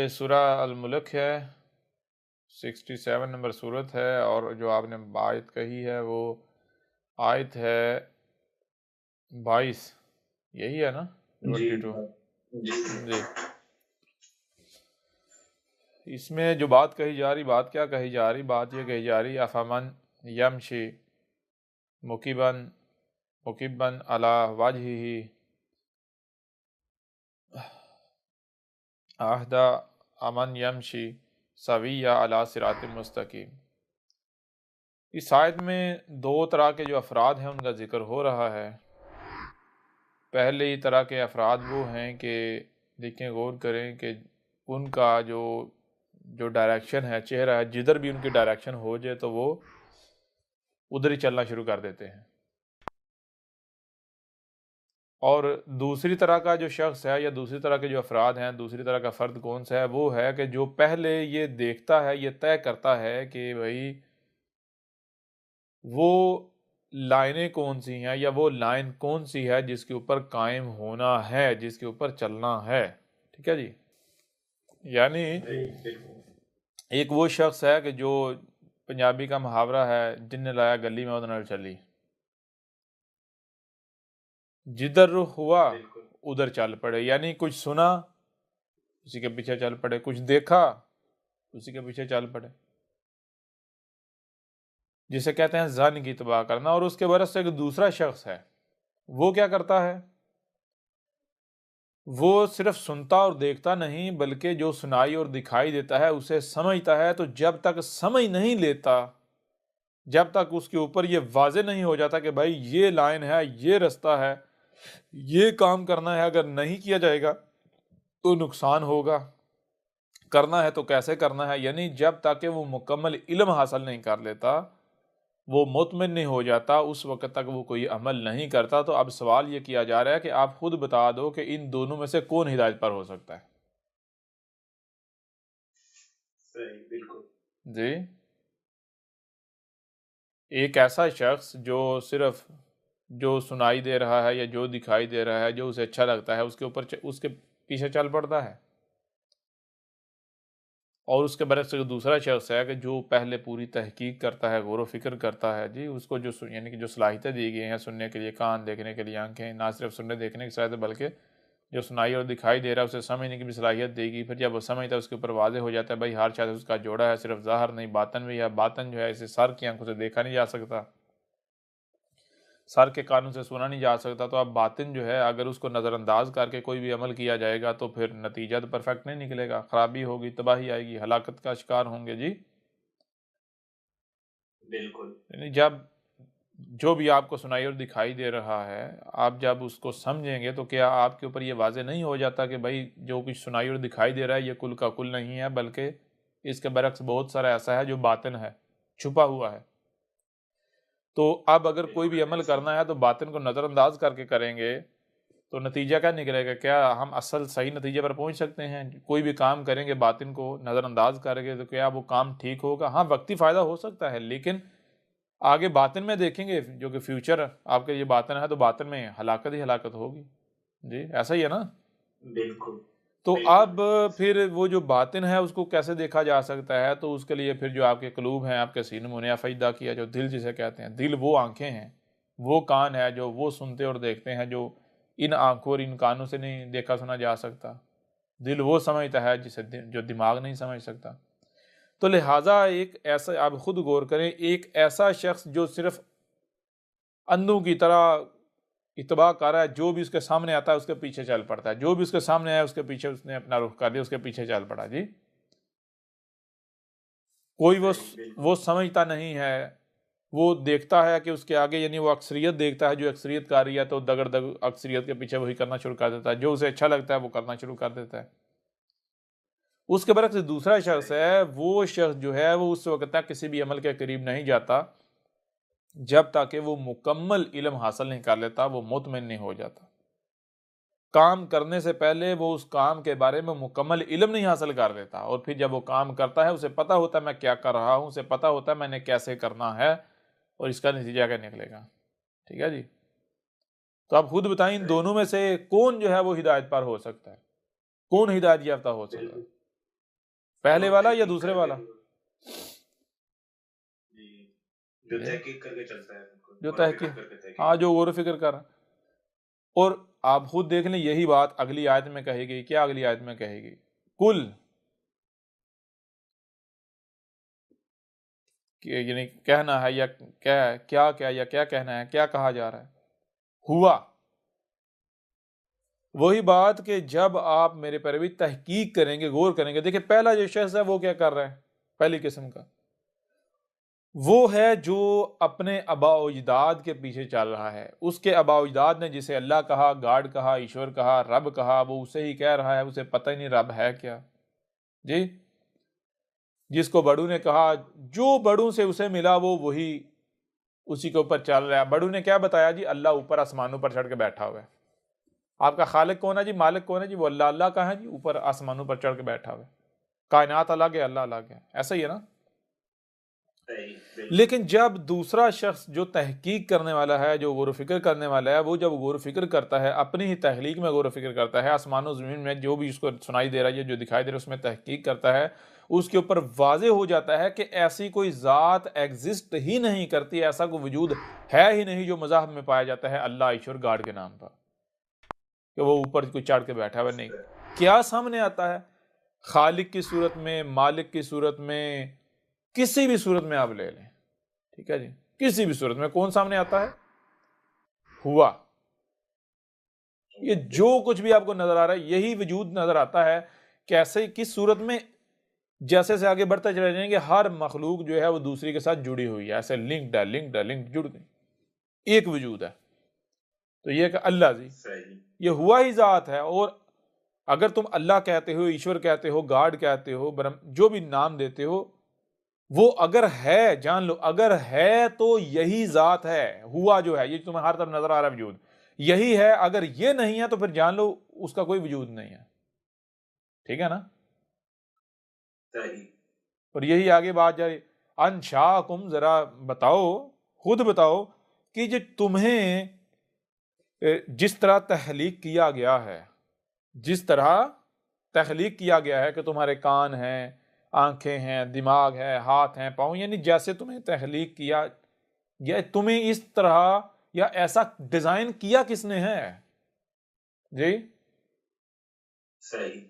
یہ سورہ الملک ہے، 67 نمبر صورت ہے، اور جو آپ نے آیت کہی ہے وہ آیت ہے 22، یہی ہے نا؟ جی 22 جی جی۔ اس میں جو بات کہی جا رہی، بات کیا کہی جا رہی؟ بات یہ کہی جا رہی افمن یمشی مکبن علی وجہہ اہدی امن یمشی سویا علی صراط مستقیم۔ اس آیت میں دو طرح کے جو افراد ہیں ان کا ذکر ہو رہا ہے۔ پہلی طرح کے افراد وہ ہیں کہ دیکھیں، غور کریں کہ ان کا جو ڈائریکشن ہے، چہرہ ہے، جدھر بھی ان کی ڈائریکشن ہو جائے تو وہ ادھر ہی چلنا شروع کر دیتے ہیں۔ اور دوسری طرح کا جو شخص ہے یا دوسری طرح کے جو افراد ہیں، دوسری طرح کا فرد کون سا ہے؟ وہ ہے کہ جو پہلے یہ دیکھتا ہے، یہ طے کرتا ہے کہ بھائی وہ لائنیں کون سی ہیں یا وہ لائن کون سی ہے جس کے اوپر قائم ہونا ہے، جس کے اوپر چلنا ہے۔ ٹھیک ہے جی؟ یعنی ایک وہ شخص ہے کہ جو پنجابی کا محاورہ ہے، جن نے لایا گلی میں ادھر چلی، جدھر رخ ہوا ادھر چل پڑے۔ یعنی کچھ سنا اسی کے پیچھے چل پڑے، کچھ دیکھا اسی کے پیچھے چل پڑے، جسے کہتے ہیں ظن کی اتباع کرنا۔ اور اس کے برعکس سے ایک دوسرا شخص ہے، وہ کیا کرتا ہے؟ وہ صرف سنتا اور دیکھتا نہیں، بلکہ جو سنائی اور دکھائی دیتا ہے اسے سمجھتا ہے۔ تو جب تک سمجھ نہیں لیتا، جب تک اس کے اوپر یہ واضح نہیں ہو جاتا کہ بھائی یہ لائن ہے، یہ رستہ ہے، یہ کام کرنا ہے، اگر نہیں کیا جائے گا تو نقصان ہوگا، کرنا ہے تو کیسے کرنا ہے، یعنی جب تک کہ وہ مکمل علم حاصل نہیں کر لیتا، وہ مطمئن نہیں ہو جاتا، اس وقت تک وہ کوئی عمل نہیں کرتا۔ تو اب سوال یہ کیا جا رہا ہے کہ آپ خود بتا دو کہ ان دونوں میں سے کون ہدایت پر ہو سکتا ہے؟ صحیح، بالکل جی، ایک ایسا شخص جو صرف جو سنائی دے رہا ہے یا جو دکھائی دے رہا ہے، جو اسے اچھا لگتا ہے، اس کے اوپر اس کے پیچھے چل پڑتا ہے، اور اس کے برعکس ایک دوسرا شخص ہے کہ جو پہلے پوری تحقیق کرتا ہے، غور و فکر کرتا ہے، جی اس کو یعنی کہ جو صلاحیتیں دی گئی ہیں، سننے کے لیے کان، دیکھنے کے لیے آنکھیں، نہ صرف سننے دیکھنے کی صلاحیت بلکہ جو سنائی اور دکھائی دے رہا ہے اسے سمجھنے کی بھی صلاحیت دے گی۔ پھر جب وہ سمجھتا ہے اس کے اوپر واضح ہو جاتا ہے بھائی ہر شاید اس کا جوڑا ہے، صرف ظاہر نہیں باطن بھی ہے، باطن جو ہے اسے سر کی آنکھوں سے دیکھا نہیں جا سکتا، سر کے کانوں سے سنا نہیں جا سکتا، تو اب باطن جو ہے اگر اس کو نظر انداز کر کے کوئی بھی عمل کیا جائے گا تو پھر نتیجہ تو پرفیکٹ نہیں نکلے گا، خرابی ہوگی، تباہی آئے گی، ہلاکت کا شکار ہوں گے۔ جی بالکل، یعنی جب جو بھی آپ کو سنائی اور دکھائی دے رہا ہے، آپ جب اس کو سمجھیں گے تو کیا آپ کے اوپر یہ واضح نہیں ہو جاتا کہ بھائی جو کچھ سنائی اور دکھائی دے رہا ہے یہ کل کا کل نہیں ہے، بلکہ اس کے برعکس بہت سارا ایسا ہے جو باطن ہے، چھپا ہوا ہے۔ تو اب اگر کوئی بھی عمل کرنا ہے تو باطن کو نظر انداز کر کے کریں گے تو نتیجہ کیا نکلے گا؟ کیا ہم اصل صحیح نتیجے پر پہنچ سکتے ہیں؟ کوئی بھی کام کریں گے باطن کو نظر انداز کریں گے تو کیا وہ کام ٹھیک ہوگا؟ ہاں، وقتی فائدہ ہو سکتا ہے، لیکن آگے باطن میں دیکھیں گے جو کہ فیوچر آپ کے یہ باطن ہے تو باطن میں ہلاکت ہی ہلاکت ہوگی۔ جی ایسا ہی ہے نا؟ بالکل تو بالکل اب پھر وہ جو باطن ہے اس کو کیسے دیکھا جا سکتا ہے؟ تو اس کے لیے پھر جو آپ کے قلوب ہیں، آپ کے سینوں میں انہیں فیدا کیا، جو دل جسے کہتے ہیں، دل وہ آنکھیں ہیں، وہ کان ہے جو وہ سنتے اور دیکھتے ہیں، جو ان آنکھوں اور ان کانوں سے نہیں دیکھا سنا جا سکتا، دل وہ سمجھتا ہے جسے جو دماغ نہیں سمجھ سکتا۔ تو لہٰذا ایک ایسا، آپ خود غور کریں، ایک ایسا شخص جو صرف اندھوں کی طرح اتباع کر رہا ہے، جو بھی اس کے سامنے آتا ہے اس کے پیچھے چل پڑتا ہے، جو بھی اس کے سامنے آیا اس کے پیچھے اس نے اپنا رخ کر دیا، اس کے پیچھے چل پڑا۔ جی کوئی صحیح، بالکل وہ سمجھتا نہیں ہے، وہ دیکھتا ہے کہ اس کے آگے، یعنی وہ اکثریت دیکھتا ہے، جو اکثریت کر رہی ہے تو دگڑ دگ اکثریت کے پیچھے وہی کرنا شروع کر دیتا ہے، جو اسے اچھا لگتا ہے وہ کرنا شروع کر دیتا ہے۔ اس کے برعکس دوسرا شخص ہے، وہ شخص جو ہے وہ اس وقت تک کسی بھی عمل کے قریب نہیں جاتا جب تک کہ وہ مکمل علم حاصل نہیں کر لیتا، وہ مطمئن نہیں ہو جاتا۔ کام کرنے سے پہلے وہ اس کام کے بارے میں مکمل علم نہیں حاصل کر لیتا، اور پھر جب وہ کام کرتا ہے اسے پتہ ہوتا ہے میں کیا کر رہا ہوں، اسے پتہ ہوتا ہے میں نے کیسے کرنا ہے اور اس کا نتیجہ کیا نکلے گا۔ ٹھیک ہے جی؟ تو آپ خود بتائیں ان صحیح، دونوں میں سے کون جو ہے وہ ہدایت پر ہو سکتا ہے؟ کون ہدایت یافتہ ہو سکتا ہے؟ بالکل پہلے والا یا دوسرے والا؟ جی، جو تحقیق کر کے چلتا ہے، جو تحقیق، ہاں جو غور و فکر کر رہا ہے. اور آپ خود دیکھ لیں یہی بات اگلی آیت میں کہی گئی. کیا اگلی آیت میں کہی گئی؟ کل، یعنی کہنا ہے یا کیا یا کیا کہنا ہے، کیا کہا جا رہا ہے؟ ہوا. وہی بات کہ جب آپ میرے پیروی تحقیق کریں گے، غور کریں گے. دیکھیں پہلا جو شخص ہے وہ کیا کر رہا ہے؟ پہلی قسم کا وہ ہے جو اپنے آباء و اجداد کے پیچھے چل رہا ہے. اس کے آباء و اجداد نے جسے اللہ کہا، گاڈ کہا، ایشور کہا، رب کہا، وہ اسے ہی کہہ رہا ہے. اسے پتہ ہی نہیں رب ہے کیا. جی، جس کو بڑوں نے کہا، جو بڑوں سے اسے ملا وہ وہی اسی کے اوپر چل رہا ہے. بڑوں نے کیا بتایا جی؟ اللہ اوپر آسمانوں پر چڑھ کے بیٹھا ہوا ہے. آپ کا خالق کون ہے جی؟ مالک کون ہے جی؟ وہ اللہ. اللہ کہاں ہے جی؟ اوپر آسمانوں پر چڑھ کے بیٹھا ہوا ہے. کائنات الگ ہے، اللہ الگ ہے. ایسا ہی ہے نا. لیکن جب دوسرا شخص جو تحقیق کرنے والا ہے، جو غور و فکر کرنے والا ہے، وہ جب غور و فکر کرتا ہے، اپنی ہی تخلیق میں غور و فکر کرتا ہے، آسمان و زمین میں جو بھی اس کو سنائی دے رہا ہے، جو دکھائی دے رہا ہے، اس میں تحقیق کرتا ہے، اس کے اوپر واضح ہو جاتا ہے کہ ایسی کوئی ذات ایگزسٹ ہی نہیں کرتی، ایسا کوئی وجود ہے ہی نہیں جو مذاہب میں پایا جاتا ہے اللہ، ایشور، گاڈ کے نام پر، کہ وہ اوپر کوئی چڑھ کے بیٹھا ہوا. نہیں. کیا سامنے آتا ہے؟ خالق کی صورت میں، مالک کی صورت میں، کسی بھی صورت میں آپ لے لیں. ٹھیک ہے جی، کسی بھی صورت میں کون سامنے آتا ہے؟ ہوا. یہ جو کچھ بھی آپ کو نظر آ رہا ہے یہی وجود نظر آتا ہے. کیسے، کس صورت میں؟ جیسے سے آگے بڑھتے چلے جائیں گے ہر مخلوق جو ہے وہ دوسری کے ساتھ جڑی ہوئی ہے، ایسے لنکڈ جڑ گئی، ایک وجود ہے. تو یہ کہ اللہ جی یہ ہوا ہی ذات ہے. اور اگر تم اللہ کہتے ہو، ایشور کہتے ہو، گاڈ کہتے ہو، جو بھی نام دیتے ہو، وہ اگر ہے، جان لو اگر ہے تو یہی ذات ہے. ہوا جو ہے یہ تمہیں ہر طرف نظر آ رہا ہے وجود یہی ہے. اگر یہ نہیں ہے تو پھر جان لو اس کا کوئی وجود نہیں ہے. ٹھیک ہے نا. اور یہی آگے بات جائے انشاءکم، ذرا بتاؤ، خود بتاؤ کہ جو تمہیں جس طرح تخلیق کیا گیا ہے، جس طرح تخلیق کیا گیا ہے کہ تمہارے کان ہیں، آنکھیں ہیں، دماغ ہے، ہاتھ ہیں، پاؤں، یعنی جیسے تمہیں تخلیق کیا، یا تمہیں اس طرح یا ایسا ڈیزائن کیا کس نے ہے؟ جی صحیح.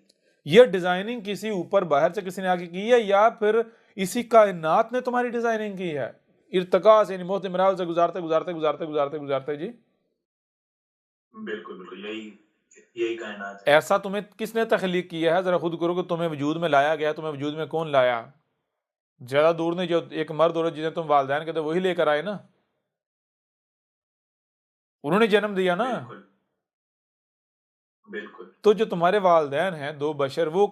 یہ ڈیزائننگ کسی اوپر باہر سے کسی نے آگے کی ہے یا پھر اسی کائنات نے تمہاری ڈیزائننگ کی ہے؟ ارتقاء سے، یعنی موت مراحل سے گزارتے گزارتے گزارتے گزارتے گزارتے جی بالکل بالکل یہی کائنات ہے. ایسا تمہیں کس نے تخلیق کیا ہے؟ ذرا خود کرو کہ تمہیں وجود میں لایا گیا. تمہیں وجود میں کون لایا؟ زیادہ دور نہیں، جو ایک مرد اور جنہیں تم والدین کہتے وہی لے کر آئے نا. انہوں نے جنم دیا نا. بالکل. تو جو تمہارے والدین ہیں، دو بشر، وہ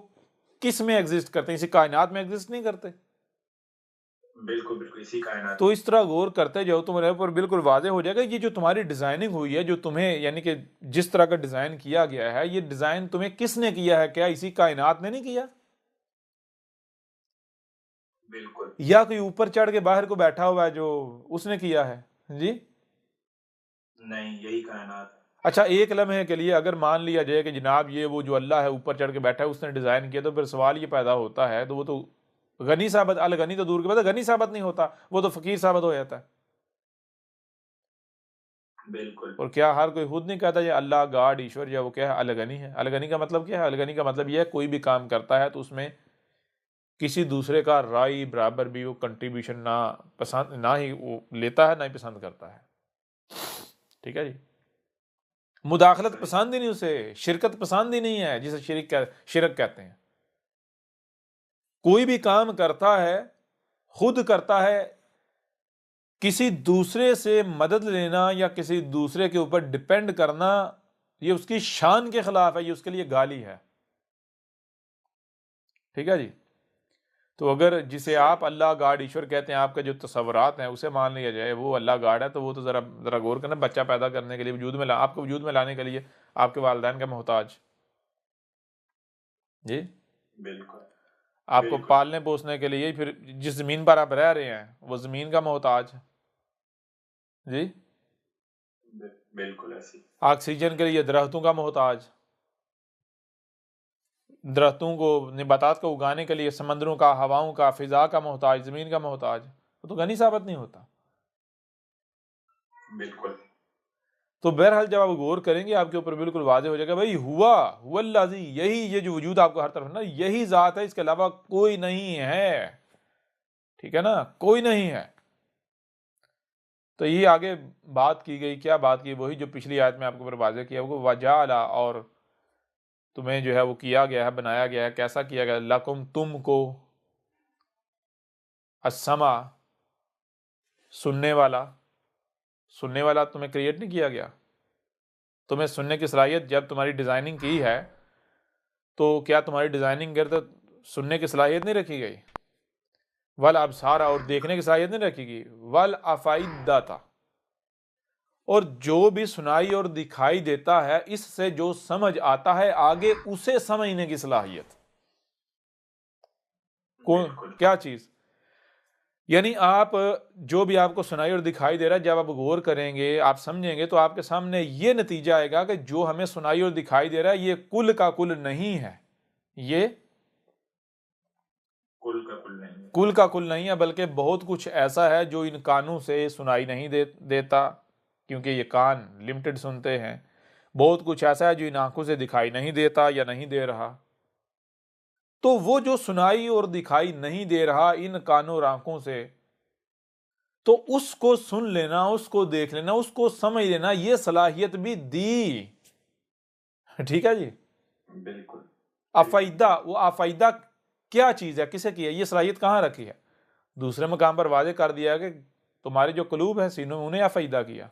کس میں ایگزسٹ کرتے ہیں؟ اسی کائنات میں ایگزسٹ نہیں کرتے؟ بالکل بالکل اسی کائنات. تو اس طرح غور کرتے جاؤ، تمہارے اوپر بالکل واضح ہو جائے گا یہ جو تمہاری ڈیزائننگ ہوئی ہے، جو تمہیں یعنی کہ جس طرح کا ڈیزائن کیا گیا ہے، یہ ڈیزائن تمہیں کس نے کیا ہے؟ کیا اسی کائنات نے نہیں کیا؟ بالکل. یا کوئی اوپر چڑھ کے باہر کو بیٹھا ہوا ہے جو اس نے کیا ہے؟ جی نہیں، یہی کائنات. اچھا، ایک لمحے کے لیے اگر مان لیا جائے کہ جناب یہ وہ جو اللہ ہے اوپر چڑھ کے بیٹھا ہے اس نے ڈیزائن کیا، تو پھر سوال یہ پیدا ہوتا ہے تو وہ تو غنی ثابت، الغنی تو دور کے بعد غنی ثابت نہیں ہوتا، وہ تو فقیر ثابت ہو جاتا ہے. بالکل. اور کیا ہر کوئی خود نہیں کہتا یہ اللہ، گاڈ، ایشور، یا وہ کیا ہے الغنی ہے؟ الغنی کا مطلب کیا ہے؟ الغنی کا مطلب یہ ہے کوئی بھی کام کرتا ہے تو اس میں کسی دوسرے کا رائے برابر بھی وہ کنٹریبیوشن نہ ہی وہ لیتا ہے، نہ ہی پسند کرتا ہے. ٹھیک ہے جی. مداخلت پسند ہی نہیں، اسے شرکت پسند ہی نہیں ہے، جسے شرک کہتے ہیں. کوئی بھی کام کرتا ہے، خود کرتا ہے، کسی دوسرے سے مدد لینا یا کسی دوسرے کے اوپر ڈپینڈ کرنا یہ اس کی شان کے خلاف ہے، یہ اس کے لیے گالی ہے. ٹھیک ہے جی. تو اگر جسے آپ اللہ، گاڈ، ایشور کہتے ہیں، آپ کے جو تصورات ہیں اسے مان لیا جائے وہ اللہ گاڈ ہے، تو وہ تو ذرا غور کرنا، بچہ پیدا کرنے کے لیے وجود میں آپ کو وجود میں لانے کے لیے آپ کے والدین کا محتاج. جی بالکل. آپ کو پالنے پوسنے کے لیے پھر جس زمین پر آپ رہ رہے ہیں وہ زمین کا محتاج. جی بالکل ایسی. آکسیجن کے لیے درختوں کا محتاج. درختوں کو نباتات کو اگانے کے لیے سمندروں کا، ہواؤں کا، فضا کا محتاج، زمین کا محتاج، وہ تو غنی ثابت نہیں ہوتا۔ بالکل تو بہرحال جب آپ غور کریں گے آپ کے اوپر بالکل واضح ہو جائے گا، بھائی ہوا الذی، یہی یہ جو وجود آپ کو ہر طرف نا، یہی ذات ہے، اس کے علاوہ کوئی نہیں ہے، ٹھیک ہے نا، کوئی نہیں ہے۔ تو یہ آگے بات کی گئی، کیا بات کی؟ وہی جو پچھلی آیت میں آپ کے اوپر واضح کیا، وہ وجعل، اور تمہیں جو ہے وہ کیا گیا ہے، بنایا گیا ہے، کیسا کیا گیا؟ لکم، تم کو، السمع، سننے والا تمہیں کریٹ نہیں کیا گیا؟ تمہیں سننے کی صلاحیت جب تمہاری ڈیزائننگ کی ہے تو کیا تمہاری ڈیزائننگ گرد سننے کی صلاحیت نہیں رکھی گئی؟ والابصار، اور دیکھنے کی صلاحیت نہیں رکھی گئی؟ والافئدۃ، اور جو بھی سنائی اور دکھائی دیتا ہے اس سے جو سمجھ آتا ہے آگے اسے سمجھنے کی صلاحیت۔ بالکل کیا چیز؟ یعنی آپ جو بھی آپ کو سنائی اور دکھائی دے رہا ہے، جب آپ غور کریں گے، آپ سمجھیں گے، تو آپ کے سامنے یہ نتیجہ آئے گا کہ جو ہمیں سنائی اور دکھائی دے رہا ہے یہ کل کا کل نہیں ہے، یہ کل کا کل کل نہیں ہے۔ کا کل نہیں ہے، بلکہ بہت کچھ ایسا ہے جو ان کانوں سے سنائی نہیں دیتا، کیونکہ یہ کان لمیٹڈ سنتے ہیں۔ بہت کچھ ایسا ہے جو ان آنکھوں سے دکھائی نہیں دیتا یا نہیں دے رہا۔ تو وہ جو سنائی اور دکھائی نہیں دے رہا ان کانوں اور آنکھوں سے، تو اس کو سن لینا، اس کو دیکھ لینا، اس کو سمجھ لینا، یہ صلاحیت بھی دی، ٹھیک ہے جی۔ بالکل افائدہ، وہ افائدہ کیا چیز ہے، کسے کی ہے، یہ صلاحیت کہاں رکھی ہے؟ دوسرے مقام پر واضح کر دیا کہ تمہارے جو قلوب ہیں سینوں میں، انہیں افائدہ کیا۔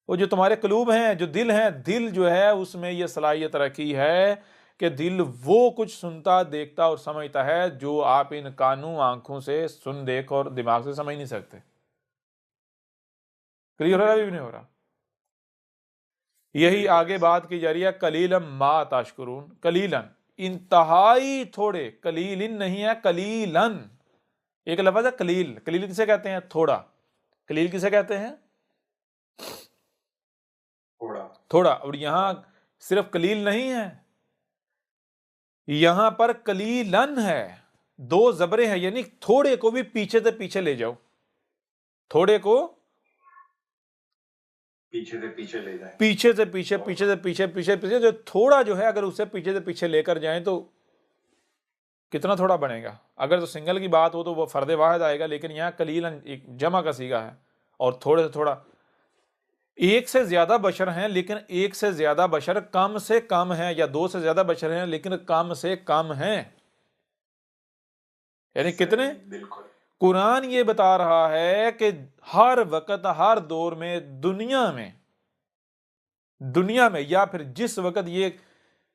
وہ جو تمہارے قلوب ہیں، جو دل ہیں، دل جو ہے اس میں یہ صلاحیت رکھی ہے کہ دل وہ کچھ سنتا، دیکھتا اور سمجھتا ہے جو آپ ان کانوں، آنکھوں سے سن، دیکھ اور دماغ سے سمجھ نہیں سکتے۔ کلیئر ہو رہا ہے بھی نہیں ہو رہا؟ یہی آگے بات کی جا رہی ہے، قلیلاً ما تشکرون، قلیلاً، انتہائی تھوڑے، قلیل نہیں ہے، قلیلاً ایک لفظ ہے قلیل۔ قلیل کسے کہتے ہیں؟ تھوڑا۔ قلیل کسے کہتے ہیں؟ تھوڑا۔ اور یہاں صرف قلیل نہیں ہے، یہاں پر قلیلاً ہے، دو زبریں ہیں، یعنی تھوڑے کو بھی پیچھے سے پیچھے لے جاؤ، تھوڑے کو پیچھے سے پیچھے لے جائیں، پیچھے سے پیچھے، پیچھے سے پیچھے، پیچھے پیچھے، جو تھوڑا جو ہے اگر اسے پیچھے سے پیچھے لے کر جائیں تو کتنا تھوڑا بنے گا؟ اگر تو سنگل کی بات ہو تو وہ فرد واحد آئے گا، لیکن یہاں قلیلاً ایک جمع کا صیغہ ہے، اور تھوڑے سے تھوڑا، ایک سے زیادہ بشر ہیں لیکن ایک سے زیادہ بشر کم سے کم ہیں، یا دو سے زیادہ بشر ہیں لیکن کم سے کم ہیں، یعنی کتنے؟ بالکل قرآن یہ بتا رہا ہے کہ ہر وقت، ہر دور میں، دنیا میں یا پھر جس وقت یہ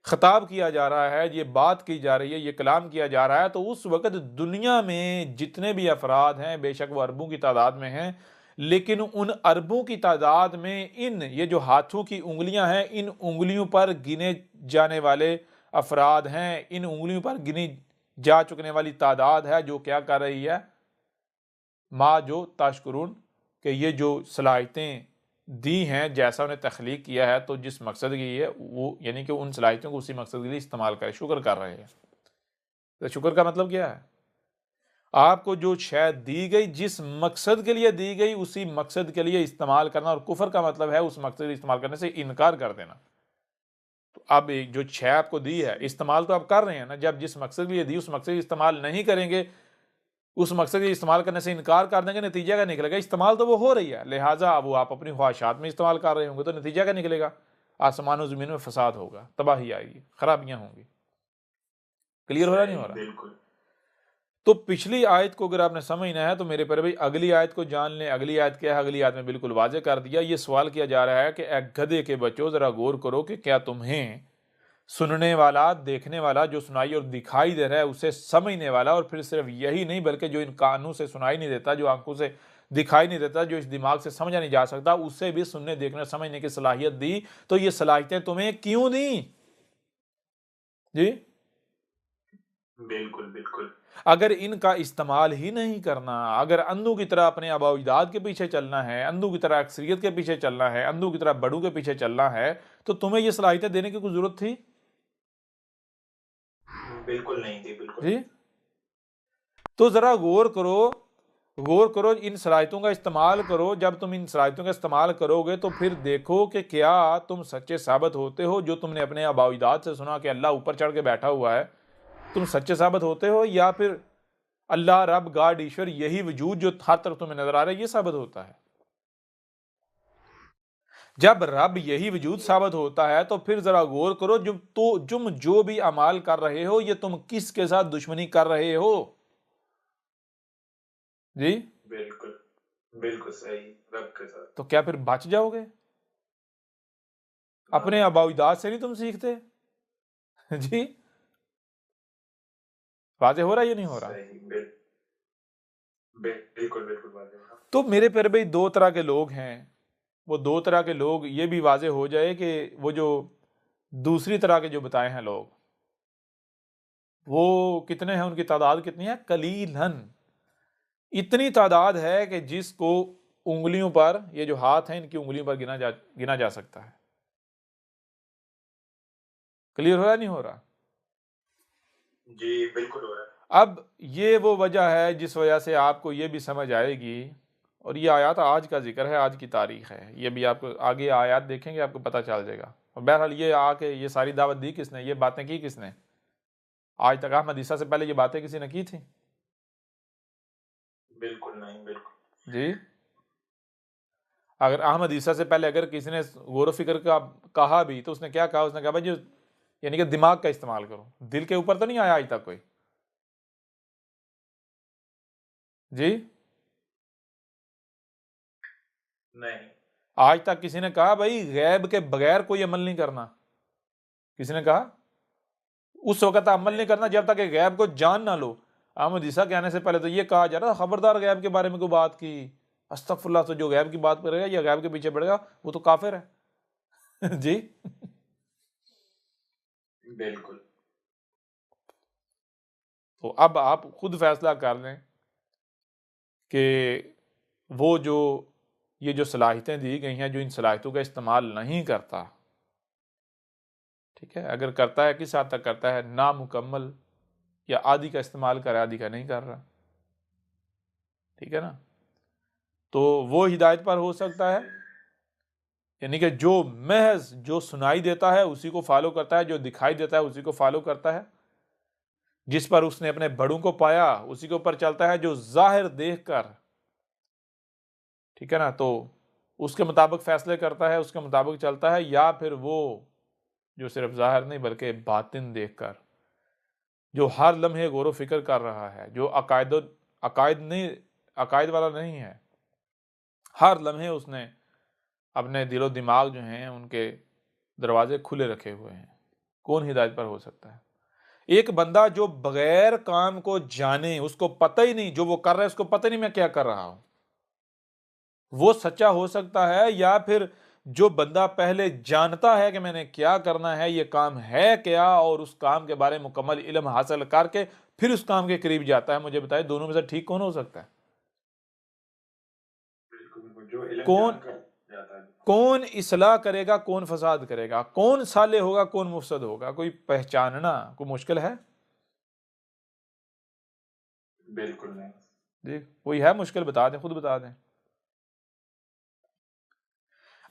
خطاب کیا جا رہا ہے، یہ بات کی جا رہی ہے، یہ کلام کیا جا رہا ہے، تو اس وقت دنیا میں جتنے بھی افراد ہیں، بے شک وہ اربوں کی تعداد میں ہیں، لیکن ان اربوں کی تعداد میں یہ جو ہاتھوں کی انگلیاں ہیں، ان انگلیوں پر گنے جانے والے افراد ہیں، ان انگلیوں پر گنی جا چکنے والی تعداد ہے جو کیا کر رہی ہے؟ ما جو تشکرون، کہ یہ جو صلاحیتیں دی ہیں، جیسا انہیں تخلیق کیا ہے، تو جس مقصد کی ہے وہ، یعنی کہ ان صلاحیتوں کو اسی مقصد کے لیے استعمال کرے، شکر کر رہے ہیں۔ تو شکر کا مطلب کیا ہے؟ آپ کو جو شاید دی گئی، جس مقصد کے لیے دی گئی، اسی مقصد کے لیے استعمال کرنا، اور کفر کا مطلب ہے اس مقصد استعمال کرنے سے انکار کر دینا۔ تو اب جو شے آپ کو دی ہے، استعمال تو آپ کر رہے ہیں نا، جب جس مقصد کے لیے دی اس مقصد کی استعمال نہیں کریں گے، اس مقصد کے استعمال کرنے سے انکار کر دیں گے، نتیجہ کیا نکلے گا؟ استعمال تو وہ ہو رہی ہے، لہٰذا اب وہ آپ اپنی خواہشات میں استعمال کر رہے ہوں گے، تو نتیجہ کیا نکلے گا؟ آسمان و زمین میں فساد ہوگا، تباہی آئے گی، خرابیاں ہوں گی۔ کلیئر ہو رہا نہیں ہو رہا؟ بالکل تو پچھلی آیت کو اگر آپ نے سمجھنا ہے تو میرے پیارے بھائی اگلی آیت کو جان لیں۔ اگلی آیت کیا ہے؟ اگلی آیت میں بالکل واضح کر دیا، یہ سوال کیا جا رہا ہے کہ اے گدھے کے بچوں، ذرا غور کرو کہ کیا تمہیں سننے والا، دیکھنے والا، جو سنائی اور دکھائی دے رہا ہے اسے سمجھنے والا، اور پھر صرف یہی نہیں بلکہ جو ان کانوں سے سنائی نہیں دیتا، جو آنکھوں سے دکھائی نہیں دیتا، جو اس دماغ سے سمجھا نہیں جا سکتا، اسے بھی سننے، دیکھنے، سمجھنے کی صلاحیت دی، تو یہ صلاحیتیں تمہیں کیوں دیں؟ جی بالکل بالکل اگر ان کا استعمال ہی نہیں کرنا، اگر اندھوں کی طرح اپنے آباء و اجداد کے پیچھے چلنا ہے، اندھوں کی طرح اکثریت کے پیچھے چلنا ہے، اندھوں کی طرح بڑوں کے پیچھے چلنا ہے، تو تمہیں یہ صلاحیتیں دینے کی کوئی ضرورت تھی؟ بالکل نہیں تھی، بالکل جی نہیں۔ تو ذرا غور کرو، ان صلاحیتوں کا استعمال کرو. جب تم ان صلاحیتوں کا استعمال کرو گے تو پھر دیکھو کہ کیا تم سچے ثابت ہوتے ہو. جو تم نے اپنے آباء و اجداد سے سنا کہ اللہ اوپر چڑھ کے بیٹھا ہوا ہے، تم سچے ثابت ہوتے ہو، یا پھر اللہ رب گاڈ ایشور یہی وجود جو ہر طرف تمہیں نظر آ رہا ہے یہ ثابت ہوتا ہے. جب رب یہی وجود ثابت ہوتا ہے تو پھر ذرا غور کرو تم جو بھی اعمال کر رہے ہو یہ تم کس کے ساتھ دشمنی کر رہے ہو. جی بالکل بالکل صحیح، رب کے ساتھ۔ تو کیا پھر بچ جاؤ گے؟ اپنے آباء و اجداد سے نہیں تم سیکھتے؟ جی واضح ہو رہا ہے یا نہیں ہو رہا؟ صحیح، بالکل بالکل واضح۔ تو میرے پیارے بھائی دو طرح کے لوگ ہیں. وہ دو طرح کے لوگ یہ بھی واضح ہو جائے کہ وہ جو دوسری طرح کے جو بتائے ہیں لوگ وہ کتنے ہیں، ان کی تعداد کتنی ہے؟ قلیلاً. اتنی تعداد ہے کہ جس کو انگلیوں پر، یہ جو ہاتھ ہیں ان کی انگلیوں پر گنا جا سکتا ہے. کلیئر ہو رہا نہیں ہو رہا؟ جی بالکل ہو رہا ہے۔ اب یہ وہ وجہ ہے جس وجہ سے آپ کو یہ بھی سمجھ آئے گی، اور یہ آیات آج کا ذکر ہے، آج کی تاریخ ہے، یہ بھی آپ کو آگے آیات دیکھیں گے آپ کو پتہ چل جائے گا. اور بہرحال یہ آ کے یہ ساری دعوت دی کس نے، یہ باتیں کی کس نے؟ آج تک احمد عیسیٰ سے پہلے یہ باتیں کسی نے کی تھی؟ بالکل نہیں، بالکل جی اگر احمد عیسیٰ سے پہلے اگر کسی نے غور و فکر کا کہا بھی تو اس نے کیا کہا؟ اس نے کہا بھائی جو یعنی کہ دماغ کا استعمال کرو. دل کے اوپر تو نہیں آیا آج تک کوئی. جی نہیں، آج تک کسی نے کہا بھائی غیب کے بغیر کوئی عمل نہیں کرنا؟ کسی نے کہا؟ اس وقت عمل نہیں کرنا جب تک کہ غیب کو جان نہ لو. احمد عیسیٰ کے آنے سے پہلے تو یہ کہا جا رہا خبردار غیب کے بارے میں کوئی بات کی، استغفر اللہ، تو جو غیب کی بات کرے گا یا غیب کے پیچھے پڑے گا وہ تو کافر ہے. جی بالکل تو اب آپ خود فیصلہ کر لیں کہ وہ جو یہ جو صلاحیتیں دی گئی ہیں، جو ان صلاحیتوں کا استعمال نہیں کرتا، ٹھیک ہے، اگر کرتا ہے کس حد تک کرتا ہے؟ نامکمل یا آدھی کا استعمال کر رہا ہے، آدھی کا نہیں کر رہا، ٹھیک ہے نا. تو وہ ہدایت پر ہو سکتا ہے، یعنی کہ جو محض جو سنائی دیتا ہے اسی کو فالو کرتا ہے، جو دکھائی دیتا ہے اسی کو فالو کرتا ہے، جس پر اس نے اپنے بڑوں کو پایا اسی کے اوپر چلتا ہے، جو ظاہر دیکھ کر، ٹھیک ہے نا، تو اس کے مطابق فیصلے کرتا ہے، اس کے مطابق چلتا ہے، یا پھر وہ جو صرف ظاہر نہیں بلکہ باطن دیکھ کر، جو ہر لمحے غور و فکر کر رہا ہے، جو عقائد والا نہیں ہے، ہر لمحے اس نے اپنے دل و دماغ جو ہیں ان کے دروازے کھلے رکھے ہوئے ہیں. کون ہدایت پر ہو سکتا ہے؟ ایک بندہ جو بغیر کام کو جانے، اس کو پتہ ہی نہیں جو وہ کر رہا ہے، اس کو پتہ نہیں میں کیا کر رہا ہوں، وہ سچا ہو سکتا ہے. یا پھر جو بندہ پہلے جانتا ہے کہ میں نے کیا کرنا ہے، یہ کام ہے کیا، اور اس کام کے بارے میں مکمل علم حاصل کر کے پھر اس کام کے قریب جاتا ہے، مجھے بتائے دونوں میں سے ٹھیک کون ہو سکتا ہے؟ بالکل، جو علم کون جان کر جاتا ہے۔ کون اصلاح کرے گا، کون فساد کرے گا، کون صالح ہوگا، کون مفسد ہوگا، کوئی پہچاننا کوئی مشکل ہے؟ بالکل نہیں۔ جی کوئی ہے مشکل؟ بتا دیں، خود بتا دیں.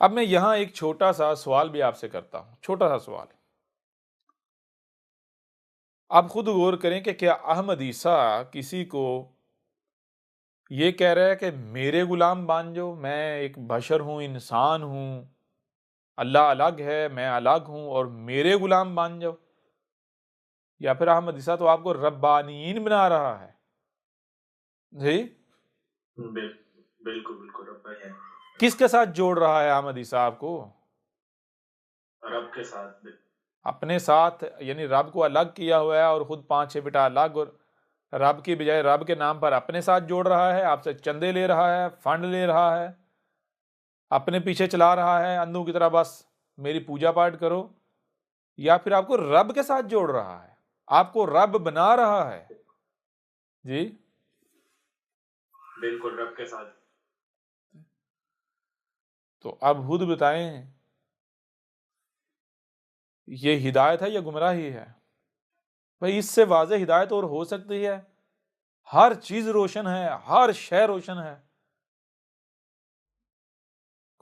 اب میں یہاں ایک چھوٹا سا سوال بھی آپ سے کرتا ہوں، چھوٹا سا سوال. آپ خود غور کریں کہ کیا احمد عیسیٰ کسی کو یہ کہہ رہا ہے کہ میرے غلام بن جاؤ، میں ایک بشر ہوں، انسان ہوں، اللہ الگ ہے، میں الگ ہوں، اور میرے غلام بن جاؤ؟ یا پھر احمد عیسیٰ تو آپ کو ربانیین بنا رہا ہے؟ جی بالکل بالکل، رب ہے، کس کے ساتھ جوڑ رہا ہے احمد عیسیٰ آپ کو؟ رب کے ساتھ۔ اپنے ساتھ، یعنی رب کو الگ کیا ہوا ہے اور خود 5-6 بیٹا الگ، اور رب کی بجائے رب کے نام پر اپنے ساتھ جوڑ رہا ہے، آپ سے چندے لے رہا ہے، فنڈ لے رہا ہے، اپنے پیچھے چلا رہا ہے اندھوں کی طرح، بس میری پوجا پاٹ کرو. یا پھر آپ کو رب کے ساتھ جوڑ رہا ہے، آپ کو رب بنا رہا ہے؟ جی بالکل رب کے ساتھ۔ تو اب خود بتائیں یہ ہدایت ہے یا گمراہی ہے؟ بھائی اس سے واضح ہدایت اور ہو سکتی ہے؟ ہر چیز روشن ہے، ہر شے روشن ہے،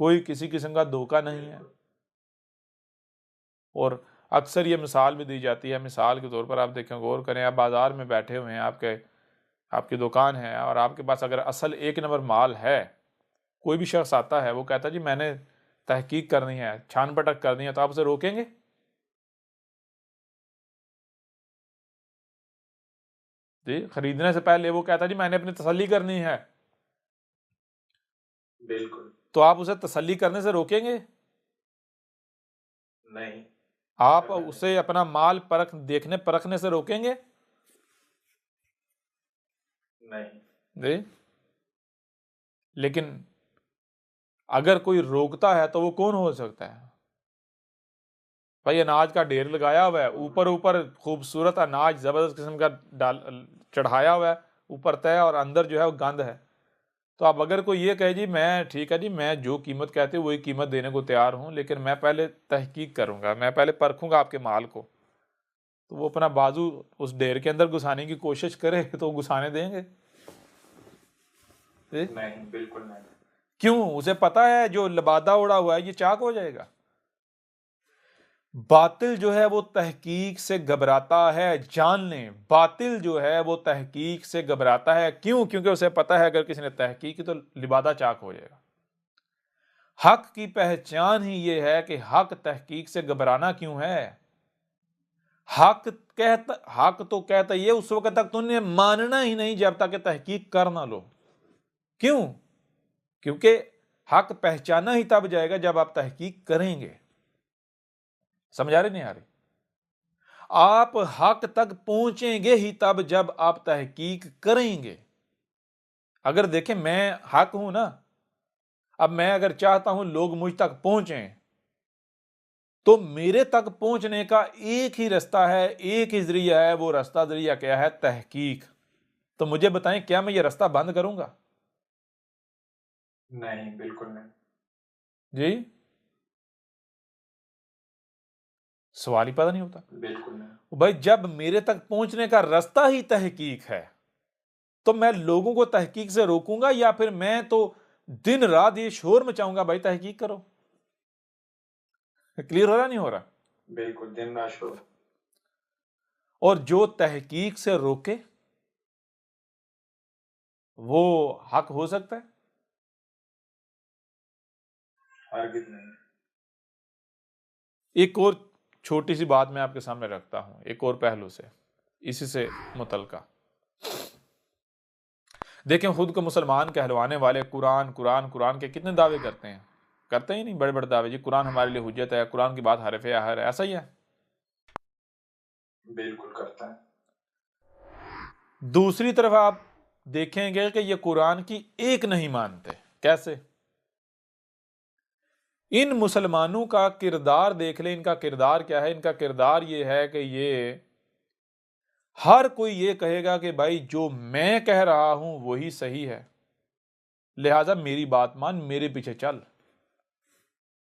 کوئی کسی قسم کا دھوکہ نہیں ہے۔ بالکل اور اکثر یہ مثال بھی دی جاتی ہے، مثال کے طور پر آپ دیکھیں، غور کریں، آپ بازار میں بیٹھے ہوئے ہیں، آپ کی دکان ہے، اور آپ کے پاس اگر اصل ایک نمبر مال ہے، کوئی بھی شخص آتا ہے، وہ کہتا ہے جی میں نے تحقیق کرنی ہے، چھان پٹک کرنی ہے، تو آپ اسے روکیں گے؟ جی، خریدنے سے پہلے وہ کہتا ہے جی میں نے اپنی تسلی کرنی ہے، بالکل تو آپ اسے تسلی کرنے سے روکیں گے؟ نہیں، آپ ابدا نہیں، اسے اپنا مال دیکھنے پرکھنے سے روکیں گے؟ نہیں، جی، لیکن اگر کوئی روکتا ہے تو وہ کون ہو سکتا ہے؟ بھائی اناج کا ڈھیر لگایا ہوا ہے، اوپر اوپر خوبصورت اناج زبردست قسم کا چڑھایا ہوا ہے اوپر طے، اور اندر جو ہے وہ گند ہے، تو اب اگر کوئی یہ کہے جی میں ٹھیک ہے جی میں جو قیمت کہتے وہی قیمت دینے کو تیار ہوں، لیکن میں پہلے تحقیق کروں گا، میں پہلے پرکھوں گا آپ کے مال کو، تو وہ اپنا بازو اس ڈھیر کے اندر گھسانے کی کوشش کرے تو وہ گھسانے دیں گے؟ نہیں، بالکل نہیں، کیوں؟ اسے پتا ہے جو لبادہ اڑا ہوا ہے یہ چاک ہو جائے گا۔ باطل جو ہے وہ تحقیق سے گھبراتا ہے، جان لیں، باطل جو ہے وہ تحقیق سے گھبراتا ہے، کیوں؟ کیونکہ اسے پتا ہے اگر کسی نے تحقیق کی تو لبادہ چاک ہو جائے گا۔ حق کی پہچان ہی یہ ہے کہ حق تحقیق سے گھبرانا کیوں ہے؟ حق تو کہتا یہ اس وقت تک تم نے ماننا ہی نہیں جب تک کہ تحقیق کر نہ لو۔ کیوں؟ کیونکہ حق پہچانا ہی تب جائے گا جب آپ تحقیق کریں گے۔ سمجھا رہے نہیں آ رہی؟ آپ حق تک پہنچیں گے ہی تب جب آپ تحقیق کریں گے۔ اگر دیکھیں میں حق ہوں نا، اب میں اگر چاہتا ہوں لوگ مجھ تک پہنچیں، تو میرے تک پہنچنے کا ایک ہی رستہ ہے، ایک ہی ذریعہ ہے، وہ رستہ ذریعہ کیا ہے؟ تحقیق۔ تو مجھے بتائیں کیا میں یہ رستہ بند کروں گا؟ نہیں، بالکل نہیں، جی، سوال ہی پتہ نہیں ہوتا۔ بالکل نہیں، بھائی جب میرے تک پہنچنے کا رستہ ہی تحقیق ہے تو میں لوگوں کو تحقیق سے روکوں گا، یا پھر میں تو دن رات یہ شور مچاؤں گا بھائی تحقیق کرو؟ کلیئر ہو رہا نہیں ہو رہا؟ بالکل دن رات شروع، اور جو تحقیق سے روکے وہ حق ہو سکتا ہے؟ ہرگز نہیں، ایک اور چھوٹی سی بات میں آپ کے سامنے رکھتا ہوں، ایک اور پہلو سے اسی سے متعلقہ۔ دیکھیں خود کو مسلمان کہلوانے والے قرآن قرآن قرآن کے کتنے دعوے کرتے ہیں؟ کرتے ہی نہیں، بڑے بڑے دعوے، جی قرآن ہمارے لیے حجت ہے، قرآن کی بات حرف ہے، ایسا ہی ہے۔ بالکل کرتا ہے، دوسری طرف آپ دیکھیں گے کہ یہ قرآن کی ایک نہیں مانتے۔ کیسے؟ ان مسلمانوں کا کردار دیکھ لیں، ان کا کردار کیا ہے؟ ان کا کردار یہ ہے کہ یہ ہر کوئی یہ کہے گا کہ بھائی جو میں کہہ رہا ہوں وہی صحیح ہے، لہذا میری بات مان، میرے پیچھے چل۔